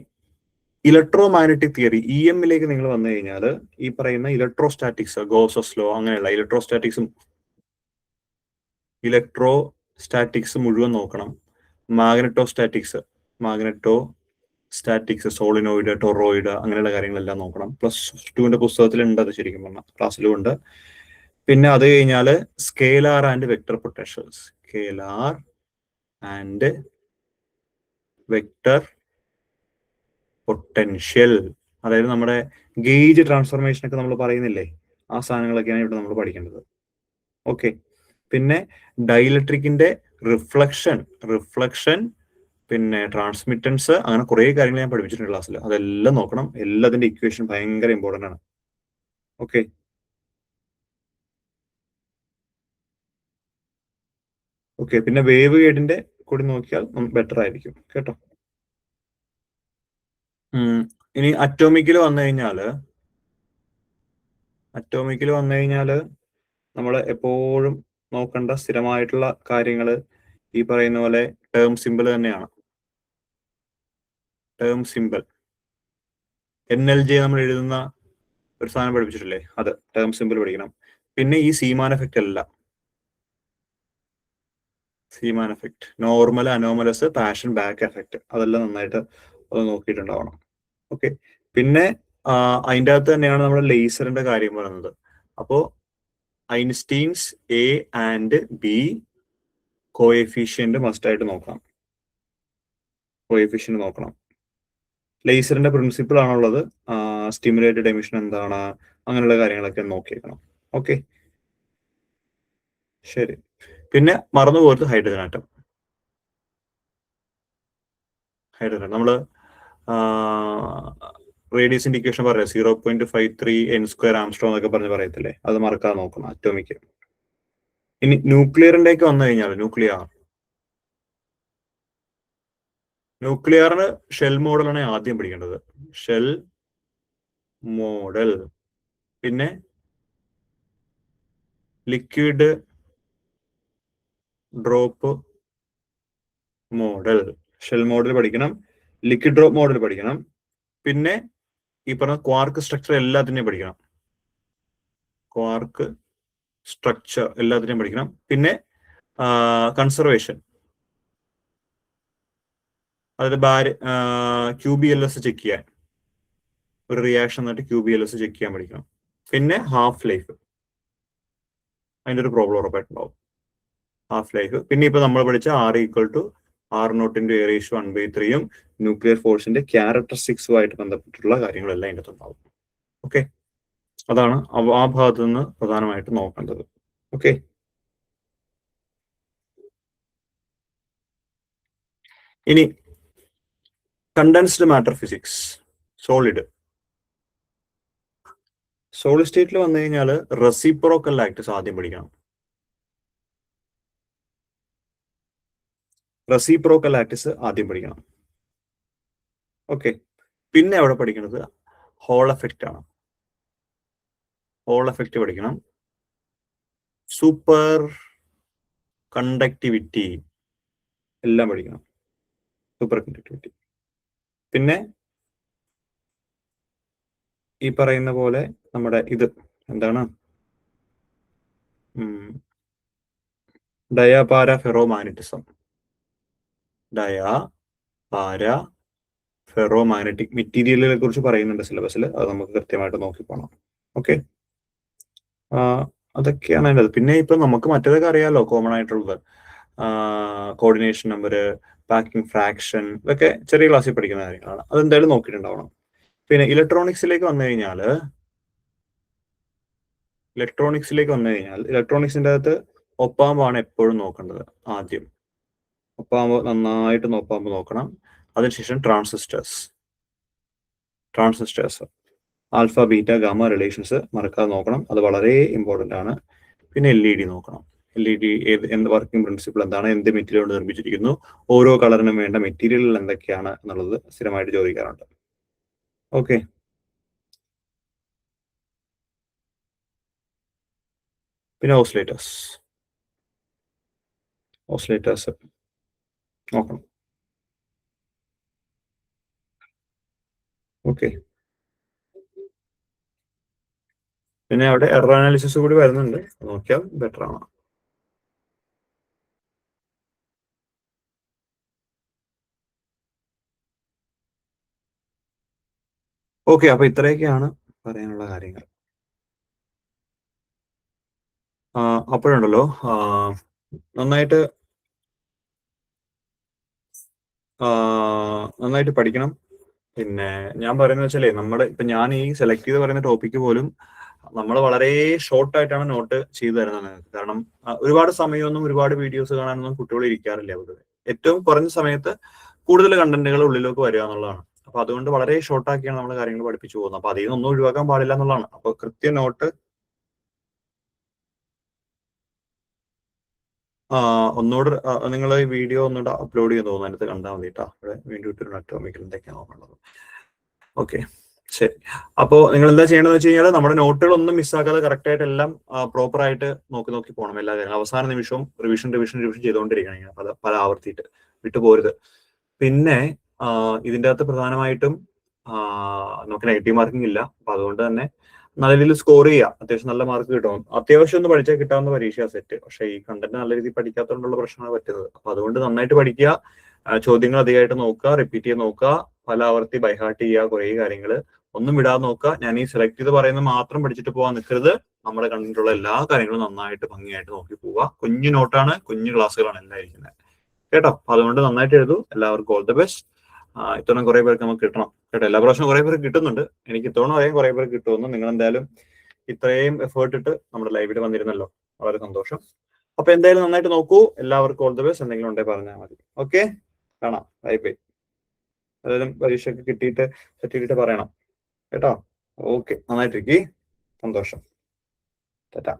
ഇലക്ട്രോമാഗ്നറ്റിക് തിയറി EMലേക്ക് നിങ്ങൾ വന്നു കഴിഞ്ഞാൽ ഈ പറയുന്ന ഇലക്ട്രോസ്റ്റാറ്റിക്സ്, ഗോസസ് ലോ, അങ്ങനെയുള്ള ഇലക്ട്രോസ്റ്റാറ്റിക്സ് മുഴുവൻ നോക്കണം. മാഗ്നറ്റോസ്റ്റാറ്റിക്സ്, സോളിനോയിഡ്, ടൊറോയിഡ്, അങ്ങനെയുള്ള കാര്യങ്ങളെല്ലാം നോക്കണം. +2ന്റെ പുസ്തകത്തിലുണ്ട് അത്, ശരിക്കും പറഞ്ഞാൽ ക്ലാസ്സിലും ഉണ്ട്. പിന്നെ അത് കഴിഞ്ഞാൽ സ്കേലാർ ആൻഡ് വെക്ടർ പൊട്ടൻഷ്യൽ, അതായത് നമ്മുടെ ഗേജ് ട്രാൻസ്ഫോർമേഷൻ ഒക്കെ നമ്മൾ പറയുന്നില്ലേ, ആ സാധനങ്ങളൊക്കെയാണ് ഇവിടെ നമ്മൾ പഠിക്കേണ്ടത്. ഓക്കെ, പിന്നെ ഡൈലക്ട്രിക്കിന്റെ റിഫ്ലക്ഷൻ, പിന്നെ ട്രാൻസ്മിറ്റൻസ്, അങ്ങനെ കുറെ കാര്യങ്ങൾ ഞാൻ പഠിപ്പിച്ചിട്ടുണ്ട് ക്ലാസ്സിൽ, അതെല്ലാം നോക്കണം. എല്ലാത്തിന്റെ ഇക്വേഷൻ ഭയങ്കര ഇമ്പോർട്ടൻ്റ് ആണ്. ഓക്കെ, പിന്നെ വേവ് ഗൈഡിന്റെ കൂടി നോക്കിയാൽ ബെറ്റർ ആയിരിക്കും, കേട്ടോ. ഇനി അറ്റോമിക്കിൽ വന്നു കഴിഞ്ഞാല് നമ്മൾ എപ്പോഴും നോക്കേണ്ട സ്ഥിരമായിട്ടുള്ള കാര്യങ്ങൾ ഈ പറയുന്ന പോലെ ടേം സിമ്പിൾ തന്നെയാണ്. NLJ നമ്മൾ എഴുതുന്ന ഒരു സാധനം പഠിപ്പിച്ചിട്ടില്ലേ, അത് ടേം സിമ്പിൾ പഠിക്കണം. പിന്നെ ഈ Zeeman effect, normal, anomalous, passion, back effect, അതെല്ലാം നന്നായിട്ട് അത് നോക്കിയിട്ടുണ്ടാവണം. ഓക്കെ, പിന്നെ അതിൻ്റെ അകത്ത് തന്നെയാണ് നമ്മൾ ലേസറിന്റെ കാര്യം പറയുന്നത്. അപ്പോ Einstein's A and B coefficient must ആയിട്ട് നോക്കണം. ലേസറിന്റെ പ്രിൻസിപ്പിൾ ആണുള്ളത്, സ്റ്റിമുലേറ്റഡ് എമിഷൻ എന്താണ്, അങ്ങനെയുള്ള കാര്യങ്ങളൊക്കെ നോക്കിയേക്കണം. ഓക്കെ, ശരി. പിന്നെ മറന്നു പോകരുത് ഹൈഡ്രജൻ ആറ്റം. നമ്മൾ റേഡിയസിന്റെ ഇക്വേഷൻ പറയാം 0.53 n² എന്നൊക്കെ പറഞ്ഞ് പറയത്തില്ലേ, അത് മറക്കാതെ നോക്കണം അറ്റോമിക്. ഇനി ന്യൂക്ലിയറിന്റെ ഒക്കെ വന്നു കഴിഞ്ഞാൽ ന്യൂക്ലിയറിന് ഷെൽ മോഡലാണ് ആദ്യം പഠിക്കേണ്ടത്. ഷെൽ മോഡൽ, പിന്നെ liquid drop model. Shell model പഠിക്കണം, ലിക്വിഡ് ഡ്രോപ്പ് മോഡൽ പഠിക്കണം, പിന്നെ ഈ പറഞ്ഞ ക്വാർക്ക് സ്ട്രക്ചർ എല്ലാത്തിനെയും പഠിക്കണം. ക്വാർക്ക് സ്ട്രക്ചർ എല്ലാത്തിനെയും പഠിക്കണം. പിന്നെ കൺസർവേഷൻ, അതായത് QBLS ചെക്ക് ചെയ്യാൻ, ഒരു റിയാക്ഷൻ എന്നിട്ട് QBLS ചെക്ക് ചെയ്യാൻ പഠിക്കണം. പിന്നെ ഹാഫ് ലൈഫ്, അതിൻ്റെ ഒരു പ്രോബ്ലം ഉറപ്പായിട്ടുണ്ടാവും, ഹാഫ് ലൈഫ്. പിന്നെ ഇപ്പൊ നമ്മൾ പഠിച്ച R = R0 × A⁴ ന്യൂക്ലിയർ ഫോഴ്സിന്റെ ക്യാരക്ടറിസ്റ്റിക്സുമായിട്ട് ബന്ധപ്പെട്ടുള്ള കാര്യങ്ങളെല്ലാം അതിൻ്റെ ഉണ്ടാവും. ഓക്കെ, അതാണ് ആ ഭാഗത്ത് നിന്ന് പ്രധാനമായിട്ട് നോക്കേണ്ടത്. ഓക്കെ, ഇനി കണ്ടൻസ്ഡ് മാറ്റർ ഫിസിക്സ്, സോളിഡ് സ്റ്റേറ്റിൽ വന്നു കഴിഞ്ഞാൽ റെസിപ്രോക്കൽ ആക്ടിസ് ആദ്യം പഠിക്കണം. റെസിപ്രോക്കൽ ആക്ടിസ് ആദ്യം പഠിക്കണം. ഓക്കെ, പിന്നെ അവിടെ പഠിക്കുന്നത് ഹോൾ എഫക്റ്റ് ആണ്. ഹോൾ എഫക്റ്റ് പഠിക്കണം. സൂപ്പർ കണ്ടക്ടിവിറ്റി എല്ലാം പഠിക്കണം, സൂപ്പർ കണ്ടക്ടിവിറ്റി. പിന്നെ ഈ പറയുന്ന പോലെ നമ്മുടെ ഇത് എന്താണ്, ഡയാപാര ഫെറോമാഗ്നറ്റിസം, ഫെറോമാഗ്നറ്റിക് മെറ്റീരിയലുകളെ കുറിച്ച് പറയുന്നുണ്ട് സിലബസിൽ, അത് നമുക്ക് കൃത്യമായിട്ട് നോക്കി പോകണം. ഓക്കെ, അതൊക്കെയാണ് അതിൻ്റെ. പിന്നെ ഇപ്പൊ നമുക്ക് മറ്റേതൊക്കെ അറിയാലോ, കോമൺ ആയിട്ടുള്ളത് കോർഡിനേഷൻ നമ്പർ, പാക്കിംഗ് ഫ്രാക്ഷൻ, ഇതൊക്കെ ചെറിയ ക്ലാസ്സിൽ പഠിക്കുന്ന കാര്യങ്ങളാണ്, അതെന്തായാലും നോക്കിയിട്ടുണ്ടാവണം. പിന്നെ ഇലക്ട്രോണിക്സിലേക്ക് വന്നു കഴിഞ്ഞാൽ ഇലക്ട്രോണിക്സിന്റെ അകത്ത് ഒപ്പാമ്പാണ് എപ്പോഴും നോക്കേണ്ടത്. ആദ്യം ഒപ്പാമ്പ് നന്നായിട്ട് നോക്കണം. അതിനുശേഷം transistors alpha beta gamma relations മറക്കാതെ നോക്കണം, അത് വളരെ ഇമ്പോർട്ടൻ്റ് ആണ്. പിന്നെ LED നോക്കണം. LED എന്ത് വർക്കിംഗ് പ്രിൻസിപ്പിൾ എന്താണ്, എന്ത് മെറ്റീരിയൽ കൊണ്ട് നിർമ്മിച്ചിരിക്കുന്നു, ഓരോ കളറിനും വേണ്ട മെറ്റീരിയലുകൾ എന്തൊക്കെയാണ് എന്നുള്ളത് സ്ഥിരമായിട്ട് ചോദിക്കാറുണ്ട്. ഓക്കെ, പിന്നെ ഓസിലേറ്റേഴ്സ് നോക്കണം. ഓക്കെ, പിന്നെ അവിടെ എറർ അനാലിസിസ് കൂടി വരുന്നുണ്ട്, നോക്കിയാൽ ബെറ്റർ ആണ്. ഓക്കെ, അപ്പൊ ഇത്രയൊക്കെയാണ് പറയാനുള്ള കാര്യങ്ങൾ. അപ്പോഴുണ്ടല്ലോ നന്നായിട്ട് പഠിക്കണം. പിന്നെ ഞാൻ പറയുന്നത് വെച്ചാലേ, ഇപ്പൊ ഞാൻ ഈ സെലക്ട് ചെയ്ത് പറയുന്ന ടോപ്പിക്ക് പോലും നമ്മൾ വളരെ ഷോർട്ടായിട്ടാണ് നോട്ട് ചെയ്തു തരുന്നത് നിങ്ങൾക്ക്. കാരണം ഒരുപാട് സമയമൊന്നും ഒരുപാട് വീഡിയോസ് കാണാനൊന്നും കുട്ടികൾ ഇരിക്കാറില്ല. പൊതുവെ ഏറ്റവും കുറഞ്ഞ സമയത്ത് കൂടുതൽ കണ്ടന്റുകൾ ഉള്ളിലേക്ക് വരിക എന്നുള്ളതാണ്. അപ്പൊ അതുകൊണ്ട് വളരെ ഷോർട്ടാക്കിയാണ് നമ്മൾ കാര്യങ്ങൾ പഠിപ്പിച്ചു പോകുന്നത്. അപ്പൊ അതിൽ നിന്നൊന്നും ഒഴിവാക്കാൻ പാടില്ല എന്നുള്ളതാണ്. അപ്പൊ കൃത്യ നോട്ട് ഒന്നുകൂടെ നിങ്ങൾ ഈ വീഡിയോ ഒന്നുകൂടെ അപ്ലോഡ് ചെയ്ത് തോന്നുന്നു, അതിനകത്ത് കണ്ടാൽ മതി കേട്ടോ. അവിടെ വീണ്ടും ഇട്ടിരുന്ന അറ്റോമിക്കൽ എന്തൊക്കെയാണ് നോക്കേണ്ടത്. ഓക്കെ, ശരി. അപ്പോൾ നിങ്ങൾ എന്താ ചെയ്യേണ്ടതെന്ന് വെച്ച് കഴിഞ്ഞാൽ നമ്മുടെ നോട്ടുകളൊന്നും മിസ്സാക്കാതെ കറക്റ്റ് ആയിട്ട് എല്ലാം പ്രോപ്പർ ആയിട്ട് നോക്കി പോകണം. എല്ലാ കാര്യങ്ങളും അവസാന നിമിഷവും റിവിഷൻ ചെയ്തുകൊണ്ടിരിക്കണം, പല ആവർത്തിയിട്ട് വിട്ടു പോരുത്. പിന്നെ ഇതിൻ്റെ അകത്ത് പ്രധാനമായിട്ടും നമുക്ക് നെഗറ്റീവ് മാർക്കിംഗ് ഇല്ല. അപ്പൊ അതുകൊണ്ട് തന്നെ നല്ല രീതിയിൽ സ്കോർ ചെയ്യുക, അത്യാവശ്യം നല്ല മാർക്ക് കിട്ടും. അത്യാവശ്യം ഒന്ന് പഠിച്ചാൽ കിട്ടാവുന്ന പരീക്ഷ സെറ്റ്. പക്ഷെ ഈ കണ്ടന്റ് നല്ല രീതിയിൽ പഠിക്കാത്തതുകൊണ്ടുള്ള പ്രശ്നമാണ് പറ്റുന്നത്. അപ്പൊ അതുകൊണ്ട് നന്നായിട്ട് പഠിക്കുക, ചോദ്യങ്ങൾ അധികമായിട്ട് നോക്കുക, റിപ്പീറ്റ് ചെയ്ത് നോക്കുക, പല ആവർത്തി ബൈഹാർട്ട് ചെയ്യുക, കുറേ കാര്യങ്ങൾ ഒന്നും വിടാതെ നോക്കുക. ഞാൻ ഈ സെലക്ട് ചെയ്ത് പറയുന്നത് മാത്രം പഠിച്ചിട്ട് പോകാൻ നിൽക്കരുത്. നമ്മുടെ കണ്ടിട്ടുള്ള എല്ലാ കാര്യങ്ങളും നന്നായിട്ട് ഭംഗിയായിട്ട് നോക്കി പോവുക. കുഞ്ഞു നോട്ടാണ്, കുഞ്ഞു ക്ലാസ്സുകളാണ് എല്ലാം ഇരിക്കുന്നത് കേട്ടോ. അതുകൊണ്ട് നന്നായിട്ട് എഴുതൂ. എല്ലാവർക്കും ഓൾ ദ ബെസ്റ്റ്. ഇത്തവണ കുറെ പേർക്ക് നമുക്ക് കിട്ടണം കേട്ടോ. എല്ലാ പ്രാവശ്യവും കുറെ പേർക്ക് കിട്ടുന്നുണ്ട്. എനിക്ക് ഇത്തവണ അറിയാൻ കുറെ പേർക്ക് കിട്ടുമെന്ന്. നിങ്ങൾ എന്തായാലും ഇത്രയും എഫേർട്ട് ഇട്ട് നമ്മുടെ ലൈവിൽ വന്നിരുന്നല്ലോ, വളരെ സന്തോഷം. അപ്പൊ എന്തായാലും നന്നായിട്ട് നോക്കൂ. എല്ലാവർക്കും ഓൾ ദ ബെസ്റ്റ്. എന്തെങ്കിലും ഉണ്ടെങ്കിൽ പറഞ്ഞാൽ മതി. ഓക്കെ, കാണാം. Bye bye. ഏതായാലും പരീക്ഷയ്ക്ക് കിട്ടിയിട്ട് സർട്ടിഫിക്കറ്റ് പറയണം. കേട്ടോ. ഓക്കെ, നന്നായിട്ടിരിക്കേ. സന്തോഷം. ടാറ്റാ.